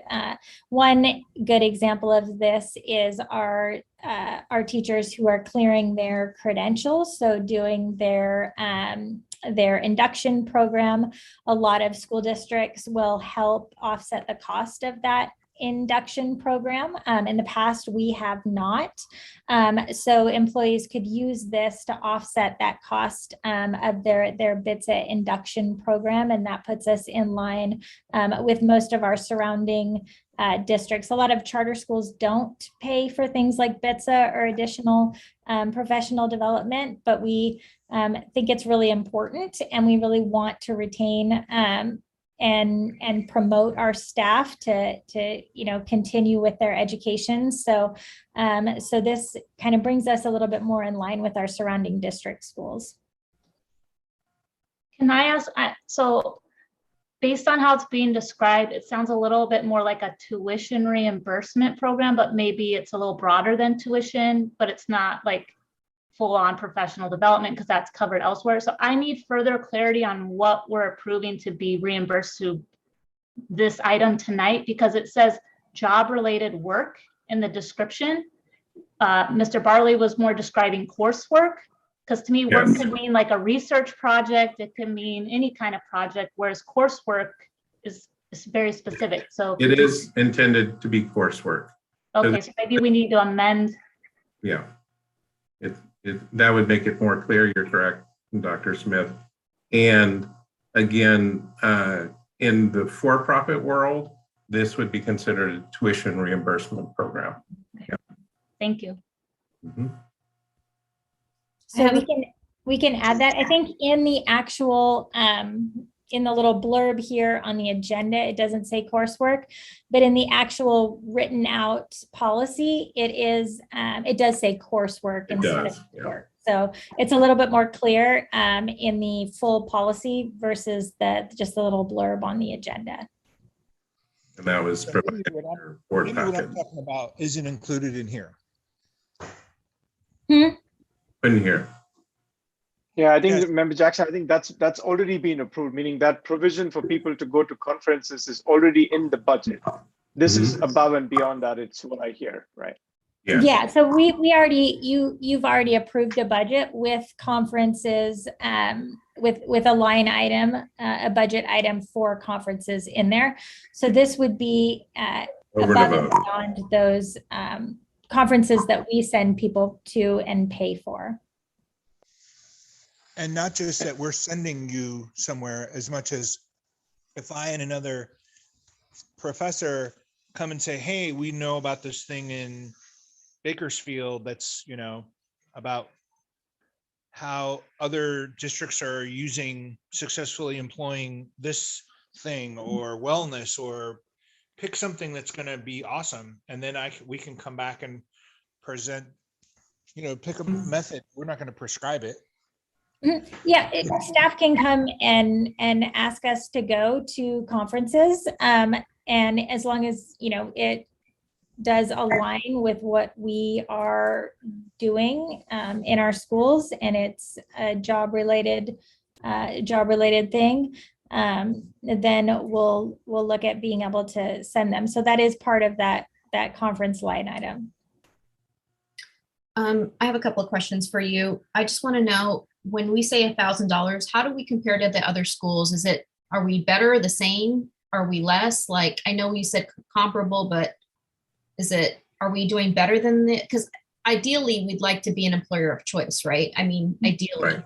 One good example of this is our teachers who are clearing their credentials, so doing their induction program. A lot of school districts will help offset the cost of that induction program. In the past, we have not. So employees could use this to offset that cost of their BITSA induction program. And that puts us in line with most of our surrounding districts. A lot of charter schools don't pay for things like BITSA or additional professional development, but we think it's really important, and we really want to retain and promote our staff to continue with their education. So so this kind of brings us a little bit more in line with our surrounding district schools. Can I ask, so based on how it's being described, it sounds a little bit more like a tuition reimbursement program, but maybe it's a little broader than tuition, but it's not like full-on professional development because that's covered elsewhere. So I need further clarity on what we're approving to be reimbursed to this item tonight, because it says job-related work in the description. Mr. Barley was more describing coursework, because to me, work could mean like a research project. It could mean any kind of project, whereas coursework is very specific. So it is intended to be coursework. Okay, so maybe we need to amend. Yeah. That would make it more clear. You're correct, Dr. Smith. And again, in the for-profit world, this would be considered a tuition reimbursement program. Okay. Yeah. Thank you. Mm-hmm. So we can add that. I think in the actual in the little blurb here on the agenda, it doesn't say coursework, but in the actual written out policy, it does say coursework instead of work. So it's a little bit more clear in the full policy versus just the little blurb on the agenda. And that was provided in your board packet. What I'm talking about isn't included in here. Couldn't hear. Yeah, I think, Member Jackson, I think that's already been approved, meaning that provision for people to go to conferences is already in the budget. This is above and beyond that. It's what I hear, right? Yeah. So we already you've already approved a budget with conferences with a line item, a budget item for conferences in there. So this would be above and beyond those conferences that we send people to and pay for. And not just that we're sending you somewhere, as much as if I and another professor come and say, hey, we know about this thing in Bakersfield that's, about how other districts are successfully employing this thing or wellness, or pick something that's going to be awesome. And then we can come back and present, pick a method. We're not going to prescribe it. Yeah, staff can come and ask us to go to conferences. And as long as, it does align with what we are doing in our schools, and it's a job related thing, then we'll look at being able to send them. So that is part of that conference line item. I have a couple of questions for you. I just want to know, when we say $1,000, how do we compare to the other schools? Are we better, the same? Are we less? Like, I know you said comparable, but are we doing better than because ideally we'd like to be an employer of choice, right? I mean, ideally. Right.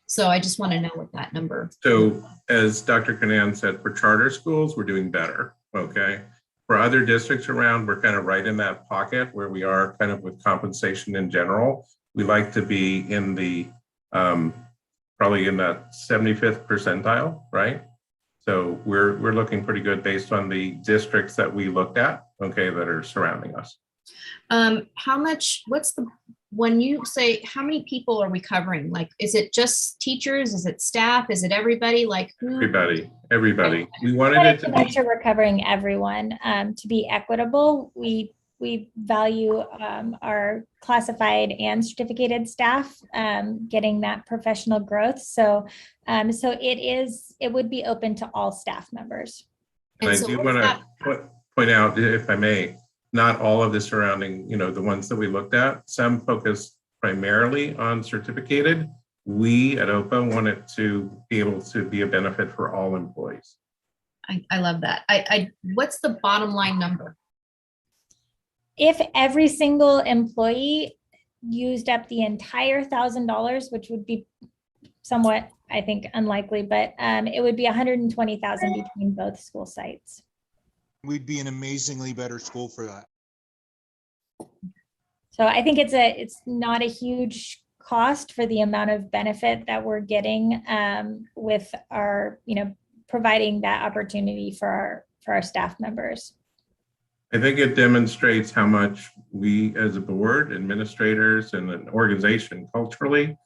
So I just want to know what that number. So as Dr. Kanan said, for charter schools, we're doing better, okay? For other districts around, we're kind of right in that pocket where we are kind of with compensation in general. We like to be in the, probably in that 75th percentile, right? So we're looking pretty good based on the districts that we looked at, okay, that are surrounding us. When you say, how many people are we covering? Like, is it just teachers? Is it staff? Is it everybody? Like who? Everybody. We wanted it to make sure we're covering everyone. To be equitable, we value our classified and certificated staff getting that professional growth. So it would be open to all staff members. And I do want to point out, if I may, not all of the surrounding, the ones that we looked at, some focus primarily on certificated. We at OPA wanted to be able to be a benefit for all employees. I love that. What's the bottom line number? If every single employee used up the entire $1,000, which would be somewhat, I think, unlikely, but it would be $120,000 between both school sites. We'd be an amazingly better school for that. So I think it's not a huge cost for the amount of benefit that we're getting with our, providing that opportunity for our staff members. I think it demonstrates how much we as a board, administrators, and an organization culturally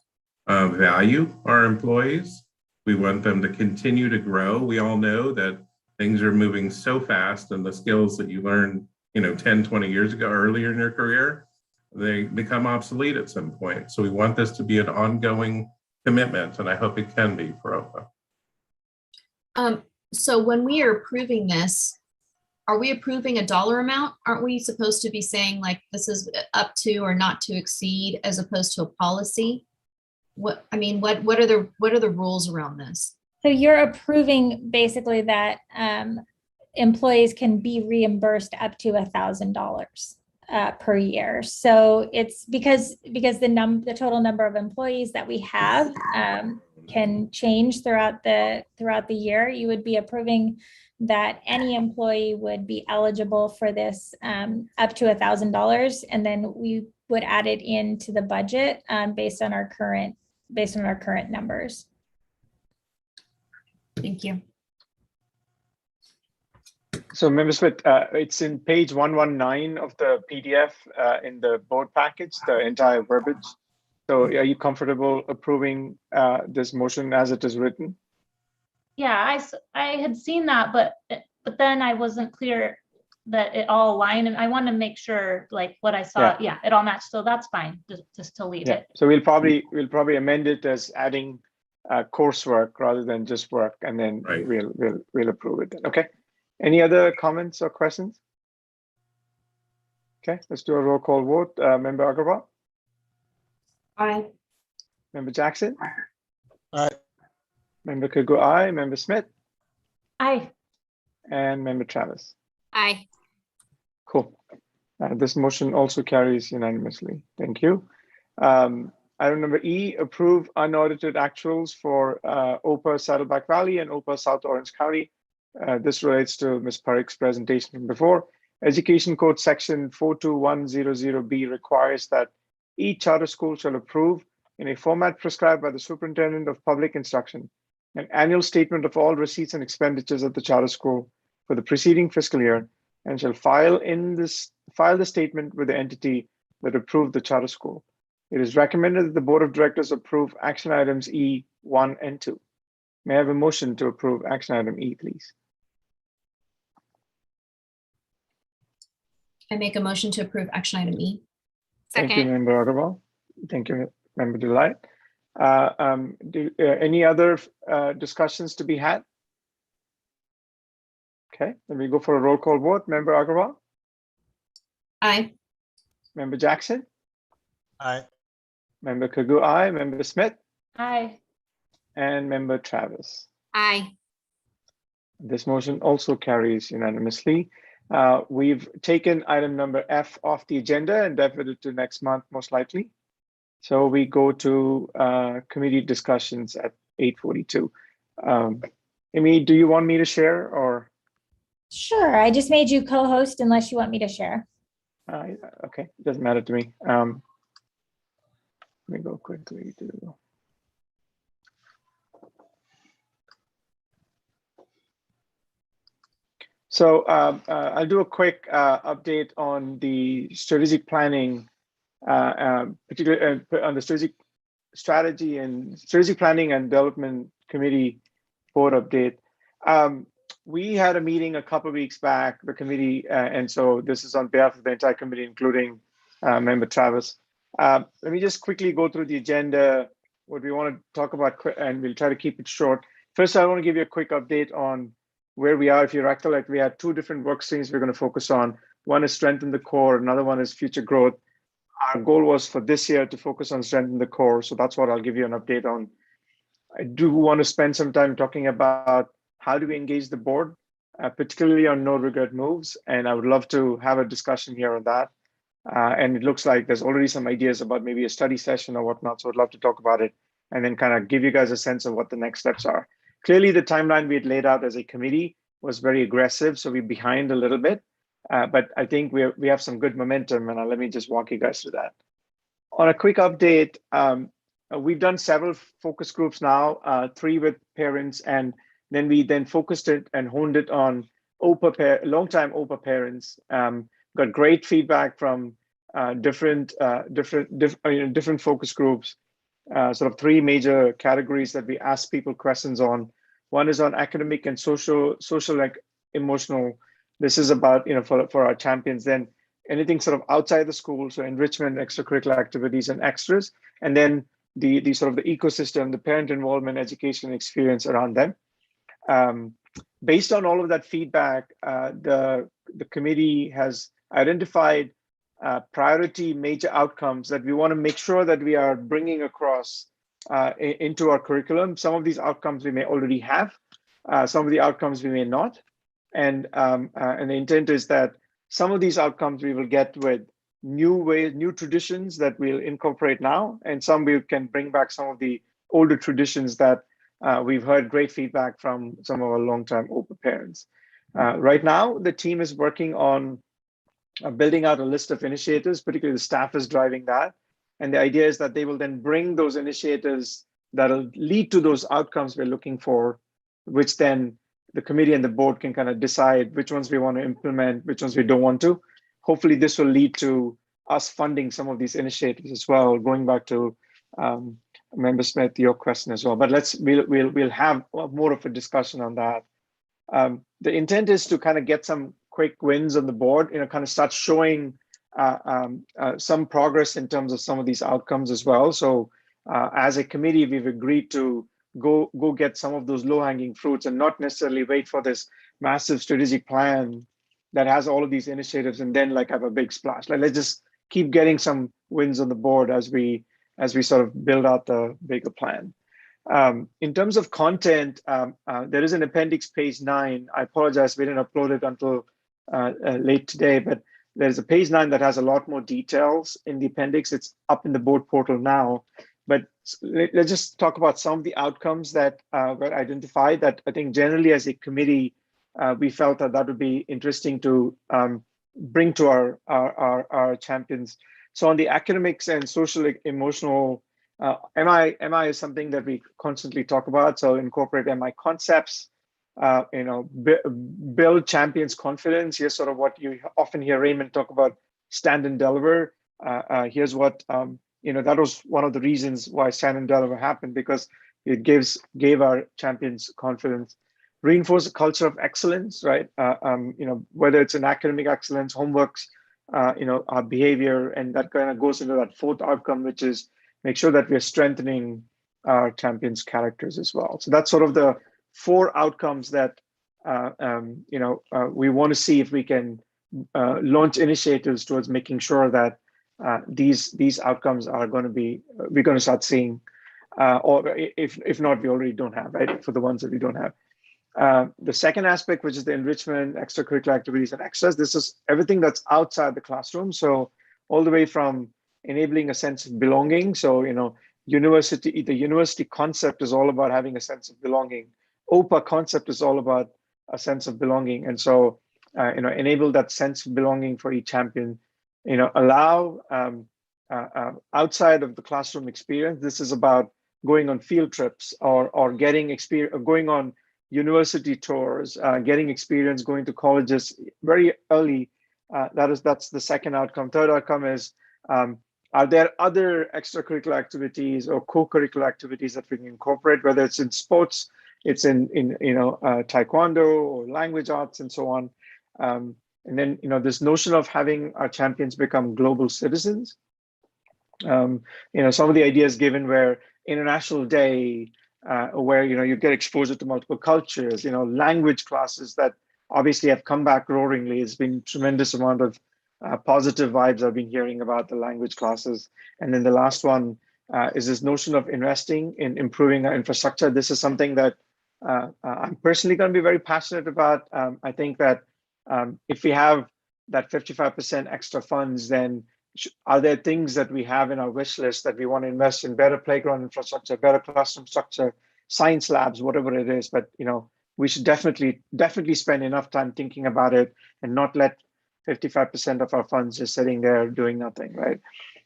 value our employees. We want them to continue to grow. We all know that things are moving so fast, and the skills that you learned, 10, 20 years ago, earlier in your career, they become obsolete at some point. So we want this to be an ongoing commitment, and I hope it can be for OPA. So when we are approving this, are we approving a dollar amount? Aren't we supposed to be saying like this is up to or not to exceed, as opposed to a policy? What are the rules around this? So you're approving basically that employees can be reimbursed up to $1,000 per year. So it's because the total number of employees that we have can change throughout the year. You would be approving that any employee would be eligible for this up to $1,000, and then we would add it into the budget based on our current numbers. Thank you. So Member Smith, it's in page 119 of the PDF in the board package, the entire verbiage. So are you comfortable approving this motion as it is written? Yeah, I had seen that, but then I wasn't clear that it all aligned, and I want to make sure like what I saw, yeah, it all matched. So that's fine, just to leave it. So we'll probably amend it as adding coursework rather than just work, and then we'll approve it then. Okay. Any other comments or questions? Okay, let's do a roll call vote. Member Agarwal? Aye. Member Jackson? Aye. Member Kagu, aye. Member Smith? Aye. And Member Travis? Aye. Cool. This motion also carries unanimously. Thank you. Item number E, approve unaudited actuals for OPA Saddleback Valley and OPA South Orange County This relates to Ms. Parikh's presentation from before. Education Code Section 42100B requires that each charter school shall approve in a format prescribed by the Superintendent of Public Instruction an annual statement of all receipts and expenditures of the charter school for the preceding fiscal year and shall file the statement with the entity that approved the charter school. It is recommended that the Board of Directors approve action items E, 1, and 2. May I have a motion to approve action item E, please? I make a motion to approve action item E. Thank you, Member Agarwal. Thank you, Member Delight. Any other discussions to be had? Okay, then we go for a roll call vote. Member Agarwal? Aye. Member Jackson? Aye. Member Kagu, aye. Member Smith? Aye. And Member Travis. Aye. This motion also carries unanimously. We've taken item number F off the agenda and deferred it to next month, most likely. So we go to committee discussions at 8:42. Amy, do you want me to share or? Sure, I just made you co-host unless you want me to share. Okay, it doesn't matter to me. Let me go quickly to. So I'll do a quick update on the strategic planning, particularly on the strategic planning and development committee board update. We had a meeting a couple of weeks back, the committee, and so this is on behalf of the entire committee, including Member Travis. Let me just quickly go through the agenda, what we want to talk about, and we'll try to keep it short. First, I want to give you a quick update on where we are. If you recollect, we had two different work streams we're going to focus on. One is strengthen the core, another one is future growth. Our goal was for this year to focus on strengthen the core, so that's what I'll give you an update on. I do want to spend some time talking about how do we engage the board, particularly on no regret moves, and I would love to have a discussion here on that. And it looks like there's already some ideas about maybe a study session or whatnot, so I'd love to talk about it and then kind of give you guys a sense of what the next steps are. Clearly, the timeline we had laid out as a committee was very aggressive, so we're behind a little bit, but I think we have some good momentum, and let me just walk you guys through that. On a quick update, we've done several focus groups now, 3 with parents, and then we focused it and honed it on long-time OPA parents. Got great feedback from different focus groups. Sort of 3 major categories that we ask people questions on. One is on academic and social, like emotional. This is about, for our champions, then anything sort of outside the school, so enrichment, extracurricular activities and extras, and then the sort of the ecosystem, the parent involvement, education experience around them. Based on all of that feedback, the committee has identified priority major outcomes that we want to make sure that we are bringing across into our curriculum. Some of these outcomes we may already have, some of the outcomes we may not, and the intent is that some of these outcomes we will get with new ways, new traditions that we'll incorporate now, and some we can bring back some of the older traditions that we've heard great feedback from some of our long-time OPA parents. Right now, the team is working on building out a list of initiatives, particularly the staff is driving that. And the idea is that they will then bring those initiatives that'll lead to those outcomes we're looking for, which then the committee and the board can kind of decide which ones we want to implement, which ones we don't want to. Hopefully this will lead to us funding some of these initiatives as well, going back to Member Smith, your question as well. But we'll have more of a discussion on that. The intent is to kind of get some quick wins on the board, kind of start showing some progress in terms of some of these outcomes as well. So as a committee, we've agreed to go get some of those low-hanging fruits and not necessarily wait for this massive strategic plan that has all of these initiatives and then like have a big splash. Like, let's just keep getting some wins on the board as we sort of build out the bigger plan. In terms of content, there is an appendix, page 9. I apologize, we didn't upload it until late today, but there's a page 9 that has a lot more details in the appendix. It's up in the board portal now. But let's just talk about some of the outcomes that were identified that I think generally as a committee, we felt that that would be interesting to bring to our champions. So on the academics and social emotional, MI is something that we constantly talk about. So incorporate MI concepts, build champions confidence. Here's sort of what you often hear Raymond talk about: stand and deliver. Here's what that was one of the reasons why stand and deliver happened, because it gave our champions confidence. Reinforce a culture of excellence, right? Whether it's in academic excellence, homeworks, our behavior, and that kind of goes into that fourth outcome, which is make sure that we're strengthening our champions' characters as well. So that's sort of the 4 outcomes that we want to see if we can launch initiatives towards making sure that these outcomes are going to be, we're going to start seeing, or if not, we already don't have, right? For the ones that we don't have. The second aspect, which is the enrichment, extracurricular activities, and extras. This is everything that's outside the classroom. So all the way from enabling a sense of belonging. So, the university concept is all about having a sense of belonging. OPA concept is all about a sense of belonging. And so, enable that sense of belonging for each champion, allow outside of the classroom experience. This is about going on field trips or getting experience, going on university tours, getting experience, going to colleges very early. That's the second outcome. Third outcome is, are there other extracurricular activities or co-curricular activities that we can incorporate, whether it's in sports, it's in taekwondo or language arts and so on. And then, this notion of having our champions become global citizens. Some of the ideas given were International Day, where you get exposure to multiple cultures, language classes that obviously have come back roaringly. It's been tremendous amount of positive vibes I've been hearing about the language classes. And then the last one is this notion of investing in improving our infrastructure. This is something that I'm personally going to be very passionate about. I think that if we have that 55% extra funds, then are there things that we have in our wish list that we want to invest in? Better playground infrastructure, better classroom structure, science labs, whatever it is. But we should definitely spend enough time thinking about it and not let 55% of our funds just sitting there doing nothing, right?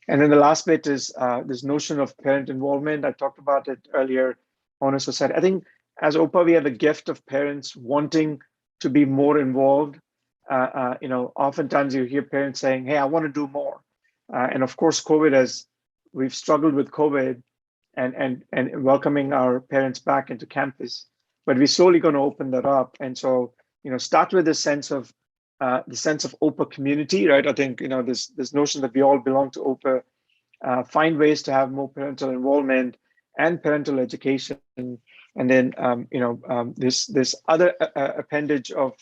And then the last bit is this notion of parent involvement. I talked about it earlier. Honor society. I think as OPA, we have the gift of parents wanting to be more involved. Oftentimes you hear parents saying, "Hey, I want to do more." And of course, we've struggled with COVID and welcoming our parents back into campus, but we're slowly going to open that up. And so, start with the sense of OPA community, right? I think, this notion that we all belong to OPA, find ways to have more parental involvement and parental education. And then, this other appendage of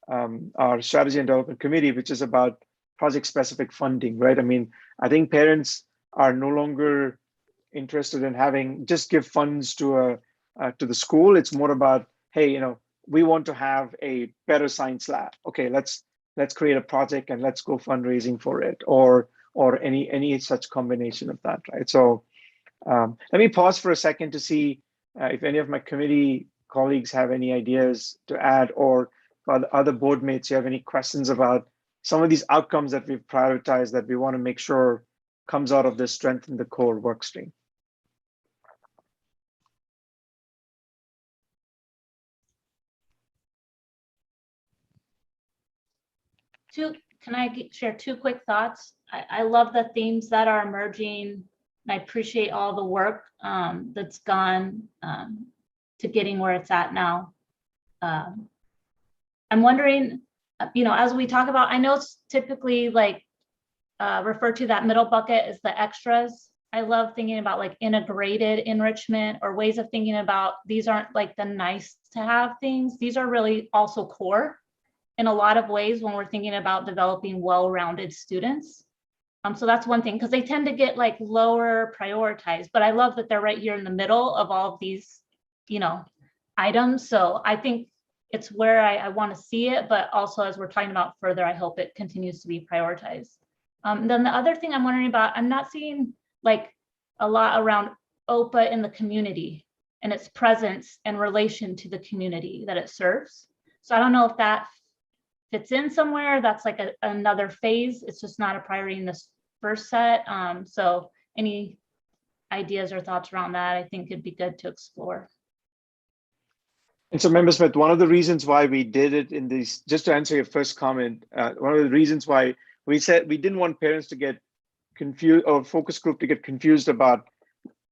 our strategy and development committee, which is about project-specific funding, right? I mean, I think parents are no longer interested in just give funds to the school. It's more about, hey, we want to have a better science lab. Okay, let's create a project and let's go fundraising for it, or any such combination of that, right? So let me pause for a second to see if any of my committee colleagues have any ideas to add, or for the other board mates, you have any questions about some of these outcomes that we've prioritized that we want to make sure comes out of this strengthen the core work stream. Can I share 2 quick thoughts? I love the themes that are emerging, and I appreciate all the work that's gone to getting where it's at now. I'm wondering, as we talk about, I know it's typically like referred to that middle bucket as the extras. I love thinking about like integrated enrichment or ways of thinking about these aren't like the nice to have things. These are really also core in a lot of ways when we're thinking about developing well-rounded students. So that's one thing, because they tend to get like lower prioritized, but I love that they're right here in the middle of all of these, items. So I think it's where I want to see it, but also as we're talking about further, I hope it continues to be prioritized. Then the other thing I'm wondering about, I'm not seeing like a lot around OPA in the community and its presence in relation to the community that it serves. So I don't know if that fits in somewhere. That's like another phase. It's just not a priority in this first set. So any ideas or thoughts around that, I think it'd be good to explore. And so Member Smith, one of the reasons why we did it in these, just to answer your first comment, one of the reasons why we said we didn't want parents to get confused or focus group to get confused about,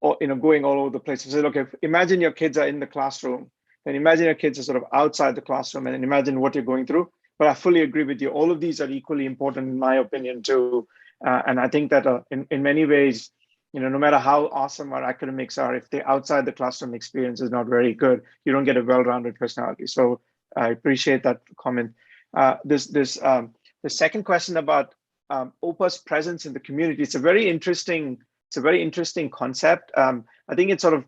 or, going all over the place. We said, okay, imagine your kids are in the classroom, and imagine your kids are sort of outside the classroom, and imagine what you're going through. But I fully agree with you. All of these are equally important in my opinion too. And I think that in many ways, no matter how awesome our academics are, if the outside the classroom experience is not very good, you don't get a well-rounded personality. So I appreciate that comment. The second question about OPA's presence in the community, it's a very interesting concept. I think it's sort of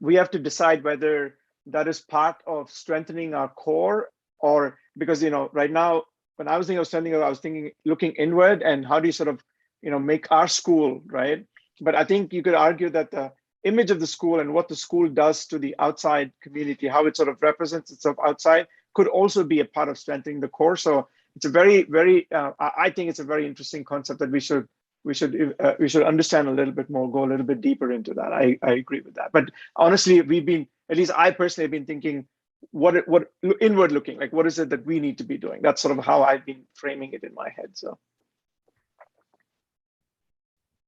we have to decide whether that is part of strengthening our core, or because right now when I was thinking of strengthening, I was thinking looking inward and how do you sort of make our school, right? But I think you could argue that the image of the school and what the school does to the outside community, how it sort of represents itself outside, could also be a part of strengthening the core. So it's a very, I think it's a very interesting concept that we should understand a little bit more, go a little bit deeper into that. I agree with that. But honestly, at least I personally have been thinking, what inward looking, like what is it that we need to be doing? That's sort of how I've been framing it in my head. So.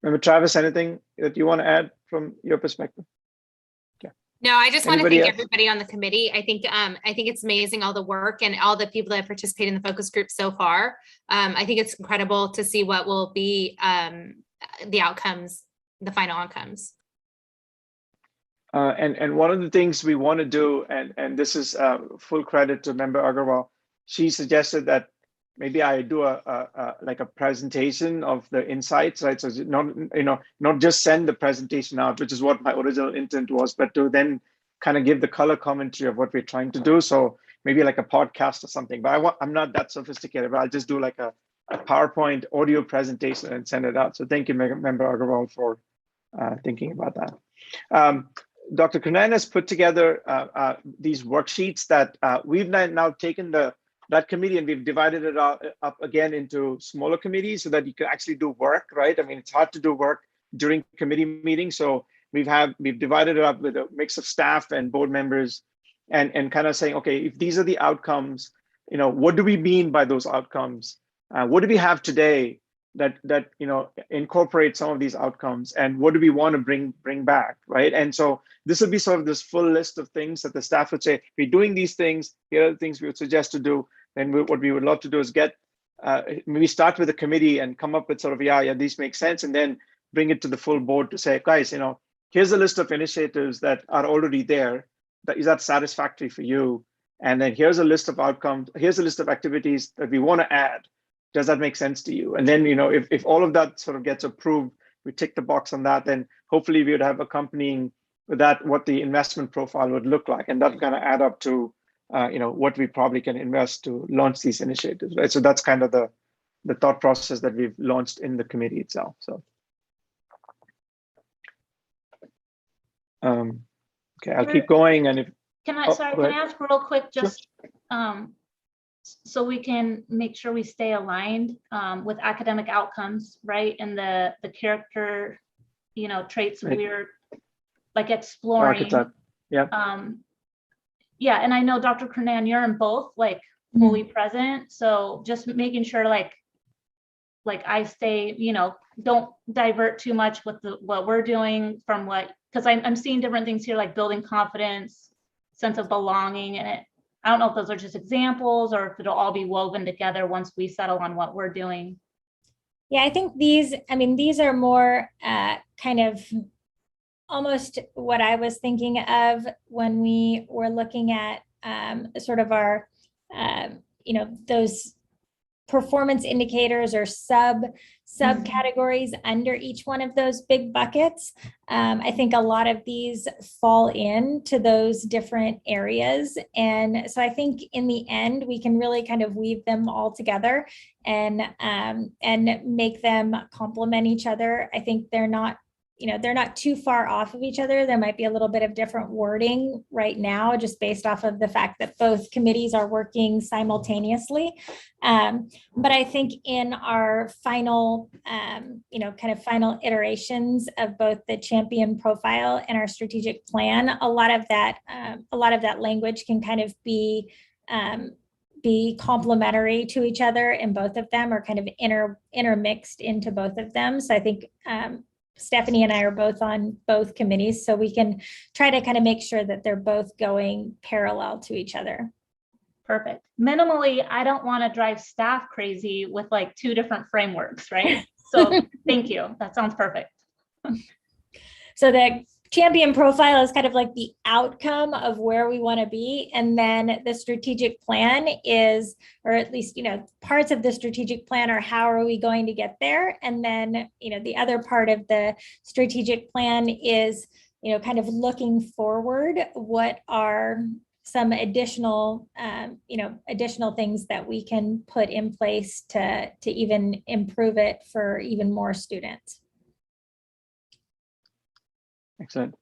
Remember, Travis, anything that you want to add from your perspective? Yeah. No, I just want to Anybody thank else? everybody on the committee. I think it's amazing, all the work and all the people that have participated in the focus group so far. I think it's incredible to see what will be the outcomes, the final outcomes. And one of the things we want to do, and this is full credit to Member Agarwal, she suggested that maybe I do like a presentation of the insights, right? So not just send the presentation out, which is what my original intent was, but to then kind of give the color commentary of what we're trying to do. So maybe like a podcast or something. But I'm not that sophisticated, but I'll just do like a PowerPoint audio presentation and send it out. So thank you, Member Agarwal, for thinking about that. Dr. Kunan has put together these worksheets that we've now taken that committee and we've divided it up again into smaller committees so that you can actually do work, right? I mean, it's hard to do work during committee meetings. So we've divided it up with a mix of staff and board members and kind of saying, okay, if these are the outcomes, what do we mean by those outcomes? What do we have today that incorporate some of these outcomes, and what do we want to bring back, right? And so this would be sort of this full list of things that the staff would say, we're doing these things, here are the things we would suggest to do. Then what we would love to do is maybe start with a committee and come up with sort of, yeah, these make sense, and then bring it to the full board to say, guys, here's a list of initiatives that are already there. Is that satisfactory for you? And then here's a list of outcomes, here's a list of activities that we want to add. Does that make sense to you? And then, if all of that sort of gets approved, we tick the box on that, then hopefully we would have accompanying with that what the investment profile would look like. And that kind of add up to, what we probably can invest to launch these initiatives, right? So that's kind of the thought process that we've launched in the committee itself. So, okay, I'll keep going. And if Can I ask real quick, just so we can make sure we stay aligned with academic outcomes, right? And the character, traits Right. we're like exploring. Archetype. Yeah. Yeah, and I know Dr. Kernan, you're in both, like fully present. So just making sure like I stay, don't divert too much with what we're doing from because I'm seeing different things here, like building confidence, sense of belonging, and I don't know if those are just examples or if it'll all be woven together once we settle on what we're doing. Yeah, I think these are more kind of almost what I was thinking of when we were looking at sort of our, those performance indicators or subcategories under each one of those big buckets. I think a lot of these fall into those different areas. And so I think in the end, we can really kind of weave them all together and make them complement each other. I think they're not they're not too far off of each other. There might be a little bit of different wording right now, just based off of the fact that both committees are working simultaneously. But I think in our final, kind of final iterations of both the champion profile and our strategic plan, a lot of that language can kind of be complementary to each other in both of them, or kind of intermixed into both of them. So I think Stephanie and I are both on both committees, so we can try to kind of make sure that they're both going parallel to each other. Perfect. Minimally, I don't want to drive staff crazy with like 2 different frameworks, right? So thank you. That sounds perfect. So the champion profile is kind of like the outcome of where we want to be. And then the strategic plan is, or at least, parts of the strategic plan are how are we going to get there? And then, the other part of the strategic plan is, kind of looking forward, what are some additional, additional things that we can put in place to even improve it for even more students. Excellent.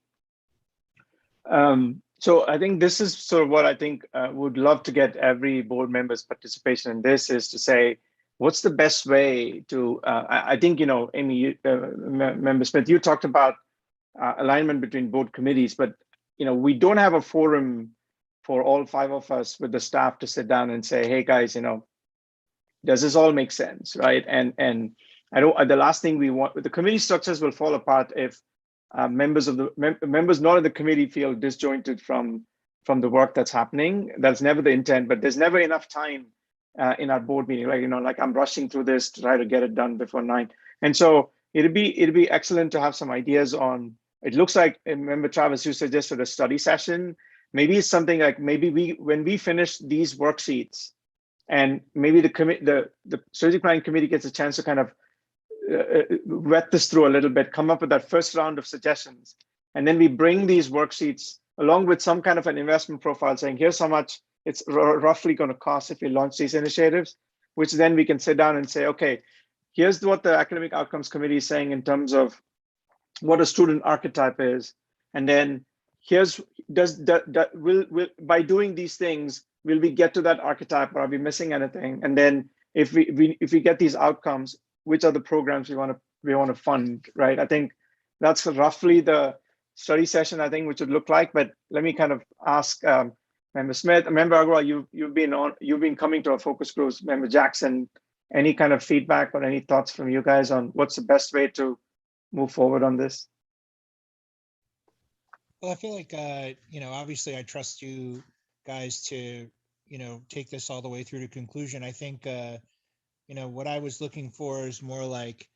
So I think this is sort of what I think would love to get every board member's participation in this, is to say, what's the best way to, I think, Amy, Member Smith, you talked about alignment between board committees, but, we don't have a forum for all 5 of us with the staff to sit down and say, hey guys, does this all make sense, right? And I don't, the last thing we want, the committee structures will fall apart if members not in the committee feel disjointed from the work that's happening. That's never the intent, but there's never enough time in our board meeting, right? Like I'm rushing through this to try to get it done before 9. And so it'd be excellent to have some ideas on, it looks like, remember Travis, you suggested a study session. Maybe it's something like, when we finish these worksheets, and maybe the strategic planning committee gets a chance to kind of vet this through a little bit, come up with that first round of suggestions. And then we bring these worksheets along with some kind of an investment profile saying, here's how much it's roughly going to cost if we launch these initiatives, which then we can sit down and say, okay, here's what the Academic Outcomes Committee is saying in terms of what a student archetype is. And then here's, by doing these things, will we get to that archetype, or are we missing anything? And then if we get these outcomes, which are the programs we want to fund, right? I think that's roughly the study session, I think, which would look like. But let me kind of ask Member Smith, Member Agarwal, you've been coming to our focus groups. Member Jackson, any kind of feedback or any thoughts from you guys on what's the best way to move forward on this? Well, I feel like obviously I trust you guys to take this all the way through to conclusion. I think what I was looking for is more like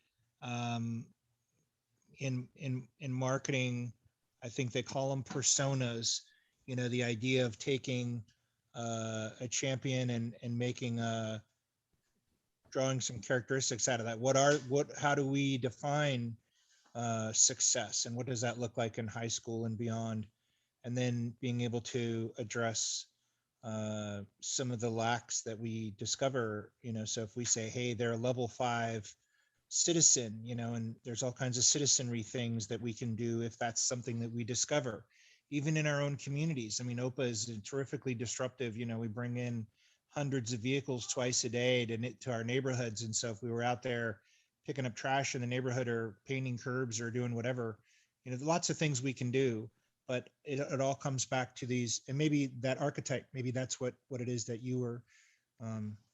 in marketing, I think they call them personas, the idea of taking a champion and making drawing some characteristics out of that. How do we define success, and what does that look like in high school and beyond? And then being able to address some of the lacks that we discover, so if we say, hey, they're a level 5 citizen, and there's all kinds of citizenry things that we can do if that's something that we discover, even in our own communities. I mean, OPA is terrifically disruptive. We bring in hundreds of vehicles twice a day to our neighborhoods. And so if we were out there picking up trash in the neighborhood or painting curbs or doing whatever, lots of things we can do. But it all comes back to these, and maybe that archetype, maybe that's what it is that you were,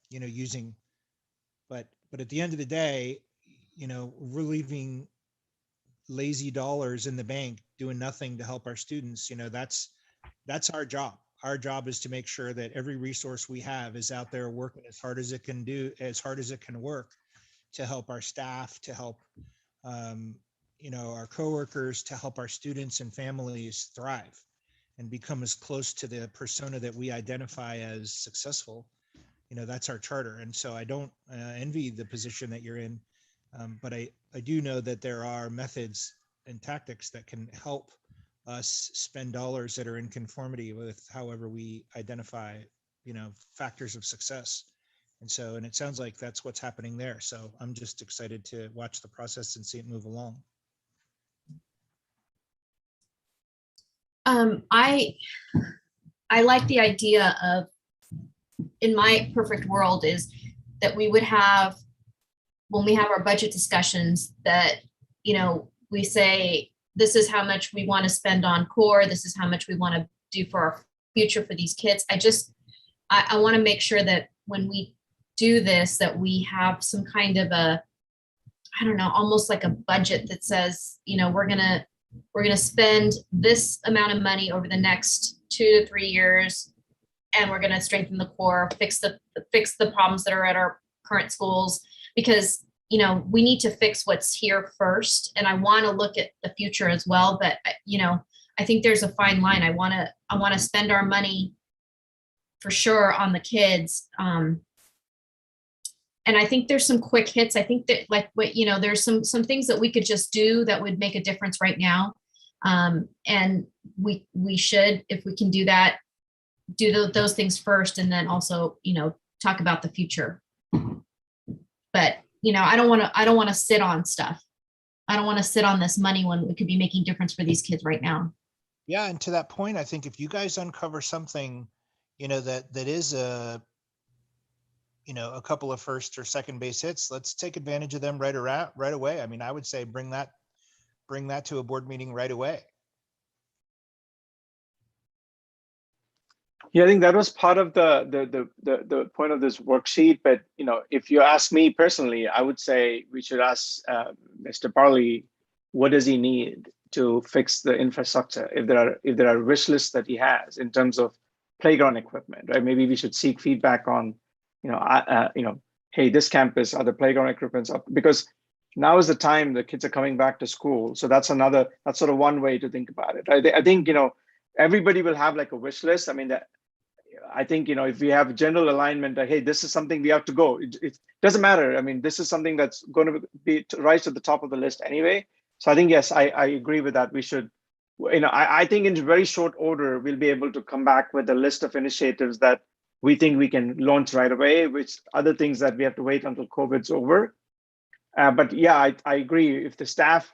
using. But at the end of the day, we're leaving lazy dollars in the bank doing nothing to help our students. That's our job. Our job is to make sure that every resource we have is out there working as hard as it can work to help our staff, to help our coworkers, to help our students and families thrive and become as close to the persona that we identify as successful. That's our charter. And so I don't envy the position that you're in, but I do know that there are methods and tactics that can help us spend dollars that are in conformity with however we identify, factors of success. And it sounds like that's what's happening there. So I'm just excited to watch the process and see it move along. I like the idea of, in my perfect world, is that we would have, when we have our budget discussions, that, we say, this is how much we want to spend on core, this is how much we want to do for our future for these kids. I want to make sure that when we do this, that we have some kind of a, I don't know, almost like a budget that says, we're gonna spend this amount of money over the next 2 to 3 years, and we're gonna strengthen the core, fix the problems that are at our current schools, because we need to fix what's here first. And I want to look at the future as well. But I think there's a fine line. I want to spend our money for sure on the kids. And I think there's some quick hits. I think that there's some things that we could just do that would make a difference right now. And we should, if we can do that, do those things first, and then also, talk about the future. But, I don't want to sit on stuff. I don't want to sit on this money when we could be making difference for these kids right now. Yeah. And to that point, I think if you guys uncover something, that is a couple of first or second base hits, let's take advantage of them right away. I mean, I would say bring that to a board meeting right away. Yeah, I think that was part of the point of this worksheet. But if you ask me personally, I would say we should ask Mr. Parley, what does he need to fix the infrastructure? If there are wish lists that he has in terms of playground equipment, right? Maybe we should seek feedback on, hey, this campus, are the playground equipments up? Because now is the time the kids are coming back to school. So that's sort of one way to think about it. I think, everybody will have like a wish list. I mean, I think, if we have general alignment that, hey, this is something we have to go, it doesn't matter. I mean, this is something that's going to be rise to the top of the list anyway. So I think, yes, I agree with that. We should, I think in very short order, we'll be able to come back with a list of initiatives that we think we can launch right away, which other things that we have to wait until COVID's over. But yeah, I agree. If the staff,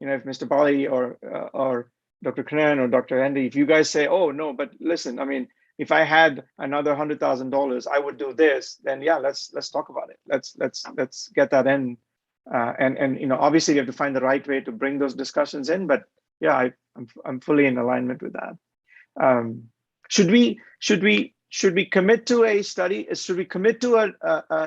if Mr. Bali or Dr. Kran or Dr. Henry, if you guys say, oh no, but listen, I mean, if I had another $100,000, I would do this. Then yeah, let's talk about it. Let's get that in. And obviously, you have to find the right way to bring those discussions in. But yeah, I'm fully in alignment with that. Should we commit to a study? Should we commit to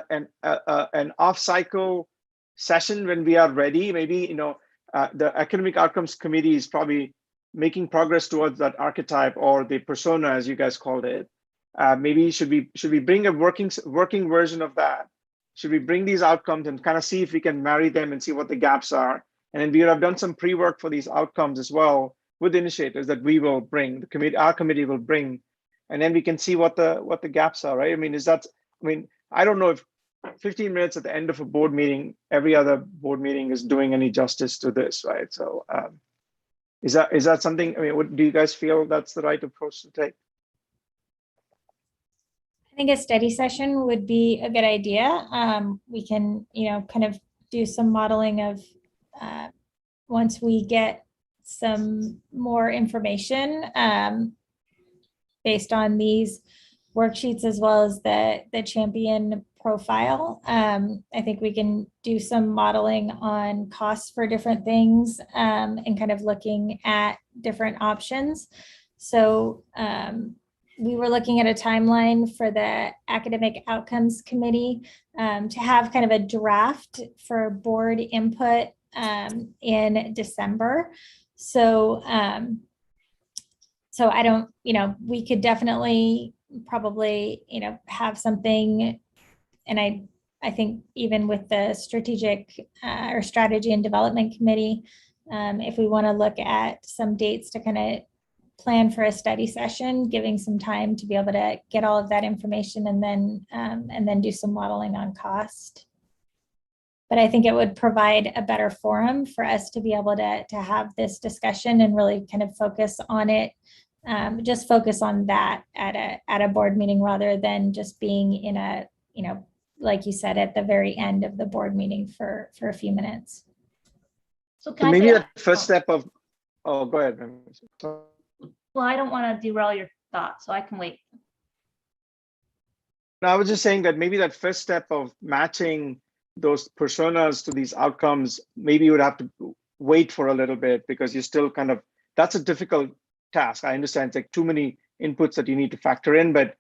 an off-cycle session when we are ready? Maybe the Academic Outcomes Committee is probably making progress towards that archetype or the persona, as you guys called it. Maybe should we bring a working version of that? Should we bring these outcomes and kind of see if we can marry them and see what the gaps are? And then we have done some pre-work for these outcomes as well with initiatives that we will bring, our committee will bring, and then we can see what the gaps are, right? I mean, I don't know if 15 minutes at the end of a board meeting, every other board meeting is doing any justice to this, right? So is that something, I mean, do you guys feel that's the right approach to take? I think a study session would be a good idea. We can, kind of do some modeling of once we get some more information based on these worksheets as well as the champion profile. I think we can do some modeling on costs for different things and kind of looking at different options. So we were looking at a timeline for the Academic Outcomes Committee to have kind of a draft for board input in December. So I don't, we could definitely probably, have something. And I think even with the strategic or strategy and development committee, if we want to look at some dates to kind of plan for a study session, giving some time to be able to get all of that information and then do some modeling on cost. But I think it would provide a better forum for us to be able to have this discussion and really kind of focus on it, just focus on that at a board meeting rather than just being in a, like you said, at the very end of the board meeting for a few minutes. So maybe the first step of, oh, go ahead. Well, I don't want to derail your thought, so I can wait. No, I was just saying that maybe that first step of matching those personas to these outcomes, maybe you would have to wait for a little bit because you're still kind of, that's a difficult task. I understand it's like too many inputs that you need to factor in, but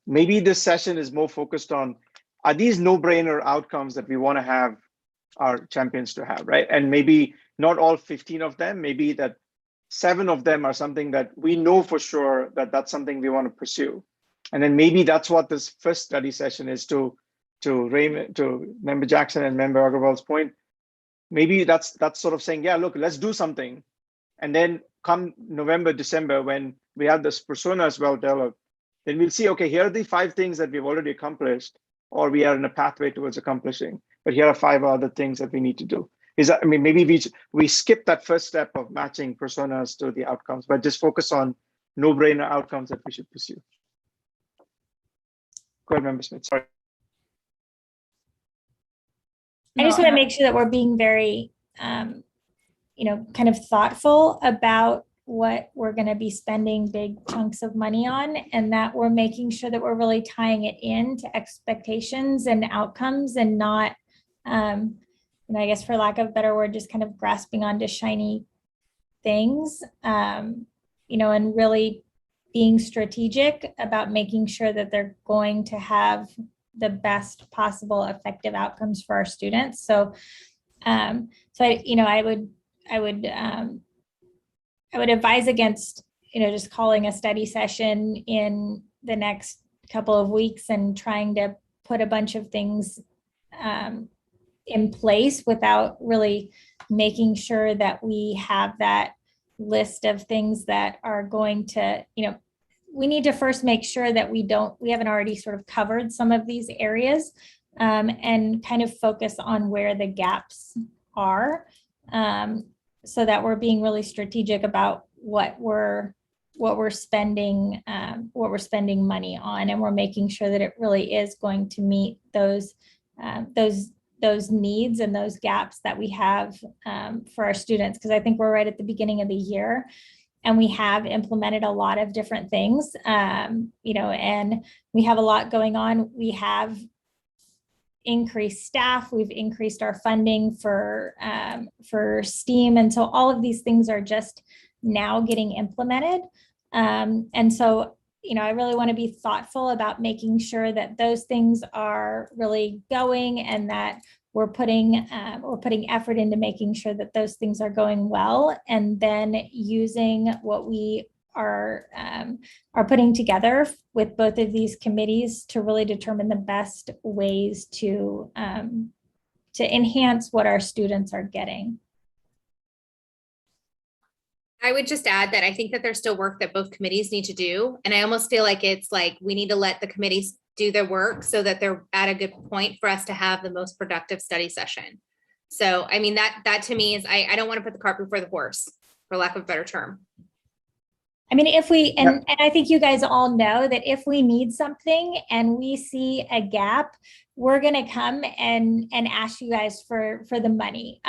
maybe this session is more focused on, are these no-brainer outcomes that we want to have our champions to have, right? And maybe not all 15 of them, maybe that 7 of them are something that we know for sure that that's something we want to pursue. And then maybe that's what this first study session is to Member Jackson and Member Agarwal's point. Maybe that's sort of saying, yeah, look, let's do something. And then come November, December, when we have this persona as well developed, then we'll see, okay, here are the 5 things that we've already accomplished, or we are in a pathway towards accomplishing, but here are 5 other things that we need to do. Is that, I mean, maybe we skip that first step of matching personas to the outcomes, but just focus on no-brainer outcomes that we should pursue. Go ahead, Member Smith, sorry. I just want to make sure that we're being very, kind of thoughtful about what we're going to be spending big chunks of money on, and that we're making sure that we're really tying it into expectations and outcomes, and not, I guess for lack of a better word, just kind of grasping onto shiny things, and really being strategic about making sure that they're going to have the best possible effective outcomes for our students. So, I would advise against, just calling a study session in the next couple of weeks and trying to put a bunch of things in place without really making sure that we have that list of things that are going to, we need to first make sure that we haven't already sort of covered some of these areas, and kind of focus on where the gaps are, so that we're being really strategic about what we're spending money on, and we're making sure that it really is going to meet those needs and those gaps that we have for our students. Because I think we're right at the beginning of the year, and we have implemented a lot of different things, and we have a lot going on. We have increased staff, we've increased our funding for STEAM, and so all of these things are just now getting implemented. And so, I really want to be thoughtful about making sure that those things are really going, and that we're putting effort into making sure that those things are going well, and then using what we are putting together with both of these committees to really determine the best ways to enhance what our students are getting. I would just add that I think that there's still work that both committees need to do. And I almost feel like it's like we need to let the committees do their work so that they're at a good point for us to have the most productive study session. So, I mean, that to me is, I don't want to put the cart before the horse, for lack of a better term. I mean, if we, and I think you guys all know that if we need something and we see a gap, we're going to come and ask you guys for the money.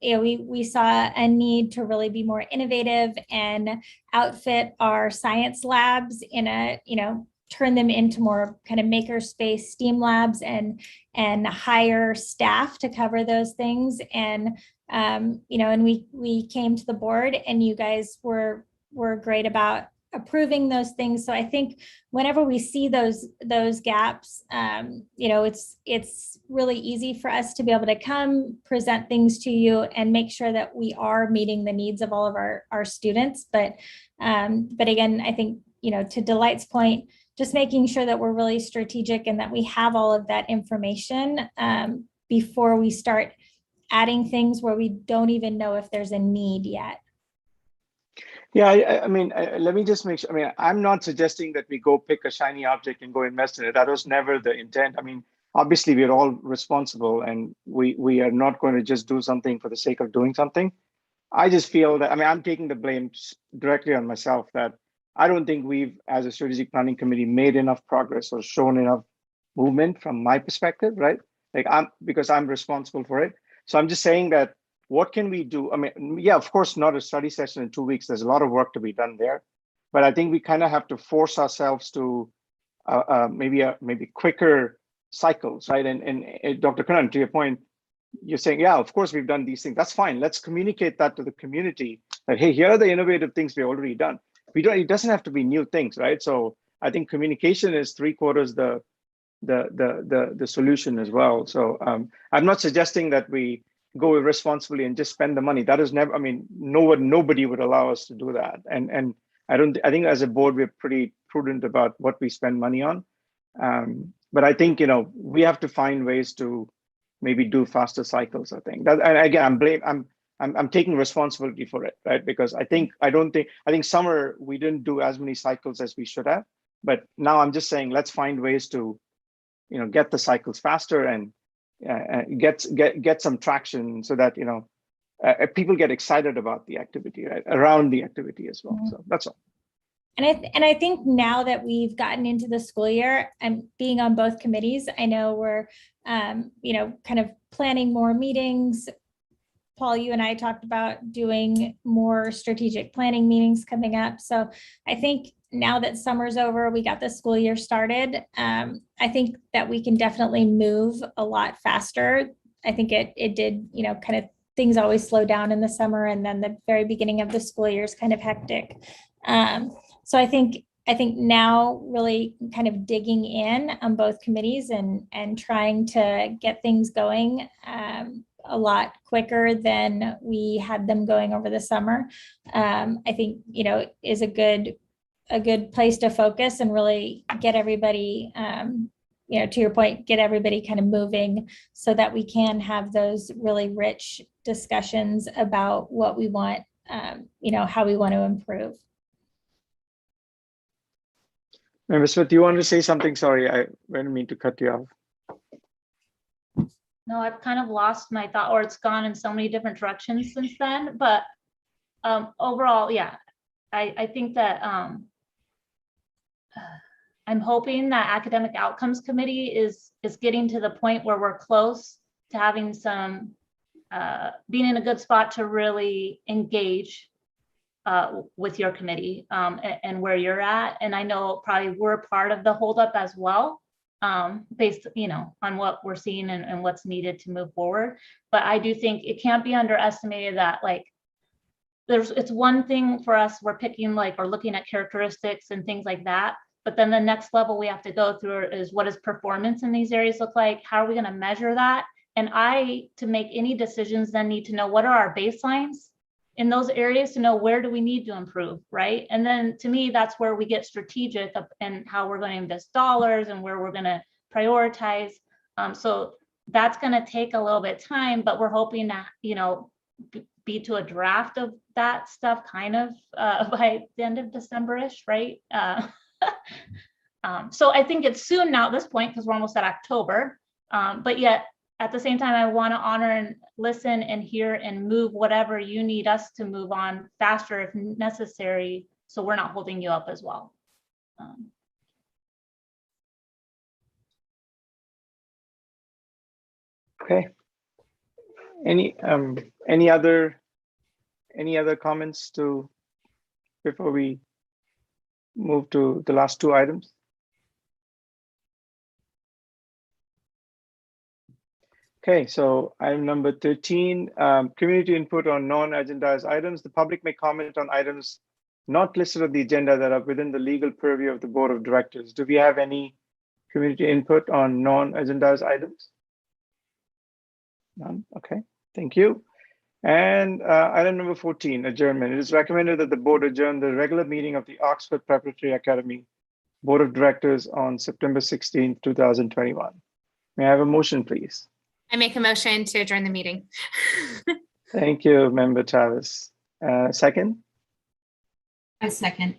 We saw a need to really be more innovative and outfit our science labs in a, turn them into more kind of makerspace STEAM labs, and hire staff to cover those things. And, and we came to the board, and you guys were great about approving those things. So I think whenever we see those gaps, it's really easy for us to be able to come present things to you and make sure that we are meeting the needs of all of our students. But again, I think, to Delight's point, just making sure that we're really strategic and that we have all of that information before we start adding things where we don't even know if there's a need yet. Yeah, I mean, let me just make sure. I mean, I'm not suggesting that we go pick a shiny object and go invest in it. That was never the intent. I mean, obviously, we're all responsible, and we are not going to just do something for the sake of doing something. I just feel that, I mean, I'm taking the blame directly on myself, that I don't think we've, as a strategic planning committee, made enough progress or shown enough movement from my perspective, right? Like, because I'm responsible for it. So I'm just saying that, what can we do? I mean, yeah, of course, not a study session in 2 weeks. There's a lot of work to be done there. but I think we kind of have to force ourselves to maybe quicker cycles, right? And Dr. Karan, to your point, you're saying, yeah, of course we've done these things. That's fine. Let's communicate that to the community that, hey, here are the innovative things we've already done. It doesn't have to be new things, right? So I think communication is 3/4 the solution as well. So I'm not suggesting that we go irresponsibly and just spend the money. That is never, I mean, nobody would allow us to do that. And I think as a board, we're pretty prudent about what we spend money on. But I think, we have to find ways to maybe do faster cycles, I think. That, and again, I'm taking responsibility for it, right? Because I think summer, we didn't do as many cycles as we should have. But now I'm just saying, let's find ways to, get the cycles faster and get some traction so that, people get excited about the activity, right? Around the activity as well. So that's all. And I think now that we've gotten into the school year and being on both committees, I know we're, kind of planning more meetings. Paul, you and I talked about doing more strategic planning meetings coming up. So I think now that summer's over, we got the school year started. I think that we can definitely move a lot faster. I think it did, kind of things always slow down in the summer, and then the very beginning of the school year is kind of hectic. So I think now really kind of digging in on both committees and trying to get things going a lot quicker than we had them going over the summer, I think, is a good place to focus and really get everybody, to your point, get everybody kind of moving so that we can have those really rich discussions about what we want, how we want to improve. Member Smith, you wanted to say something? Sorry, I didn't mean to cut you off. No, I've kind of lost my thought, or it's gone in so many different directions since then. But overall, yeah, I think that I'm hoping that Academic Outcomes Committee is getting to the point where we're close to having some, being in a good spot to really engage with your committee and where you're at. And I know probably we're part of the holdup as well, based, on what we're seeing and what's needed to move forward. But I do think it can't be underestimated that it's one thing for us, we're picking or looking at characteristics and things like that. But then the next level we have to go through is, what does performance in these areas look like? How are we going to measure that? And to make any decisions, then need to know what are our baselines in those areas to know where do we need to improve, right? And then to me, that's where we get strategic and how we're going to invest dollars and where we're going to prioritize. So that's going to take a little bit of time, but we're hoping that, be to a draft of that stuff kind of by the end of December-ish, right? So I think it's soon now at this point, because we're almost at October, but yet at the same time, I want to honor and listen and hear and move whatever you need us to move on faster if necessary, so we're not holding you up as well. Okay. Any other comments before we move to the last two items? Okay, so item number 13, community input on non-agendized items. The public may comment on items not listed on the agenda that are within the legal purview of the board of directors. Do we have any community input on non-agendized items? None. Okay, thank you. And item number 14, adjournment. It is recommended that the board adjourn the regular meeting of the Oxford Preparatory Academy Board of Directors on September 16, 2021. May I have a motion, please? I make a motion to adjourn the meeting. Thank you, Member Travis. Second? A second.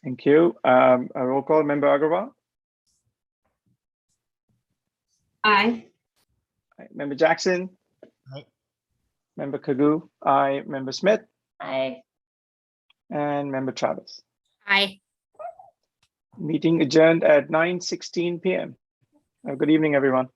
Thank you. A roll call, Member Agarwal? Aye. Member Jackson? Aye. Member Kagu? Aye. Member Smith? Aye. And Member Travis? Aye. Meeting adjourned at 9:16 p.m. Good evening, everyone.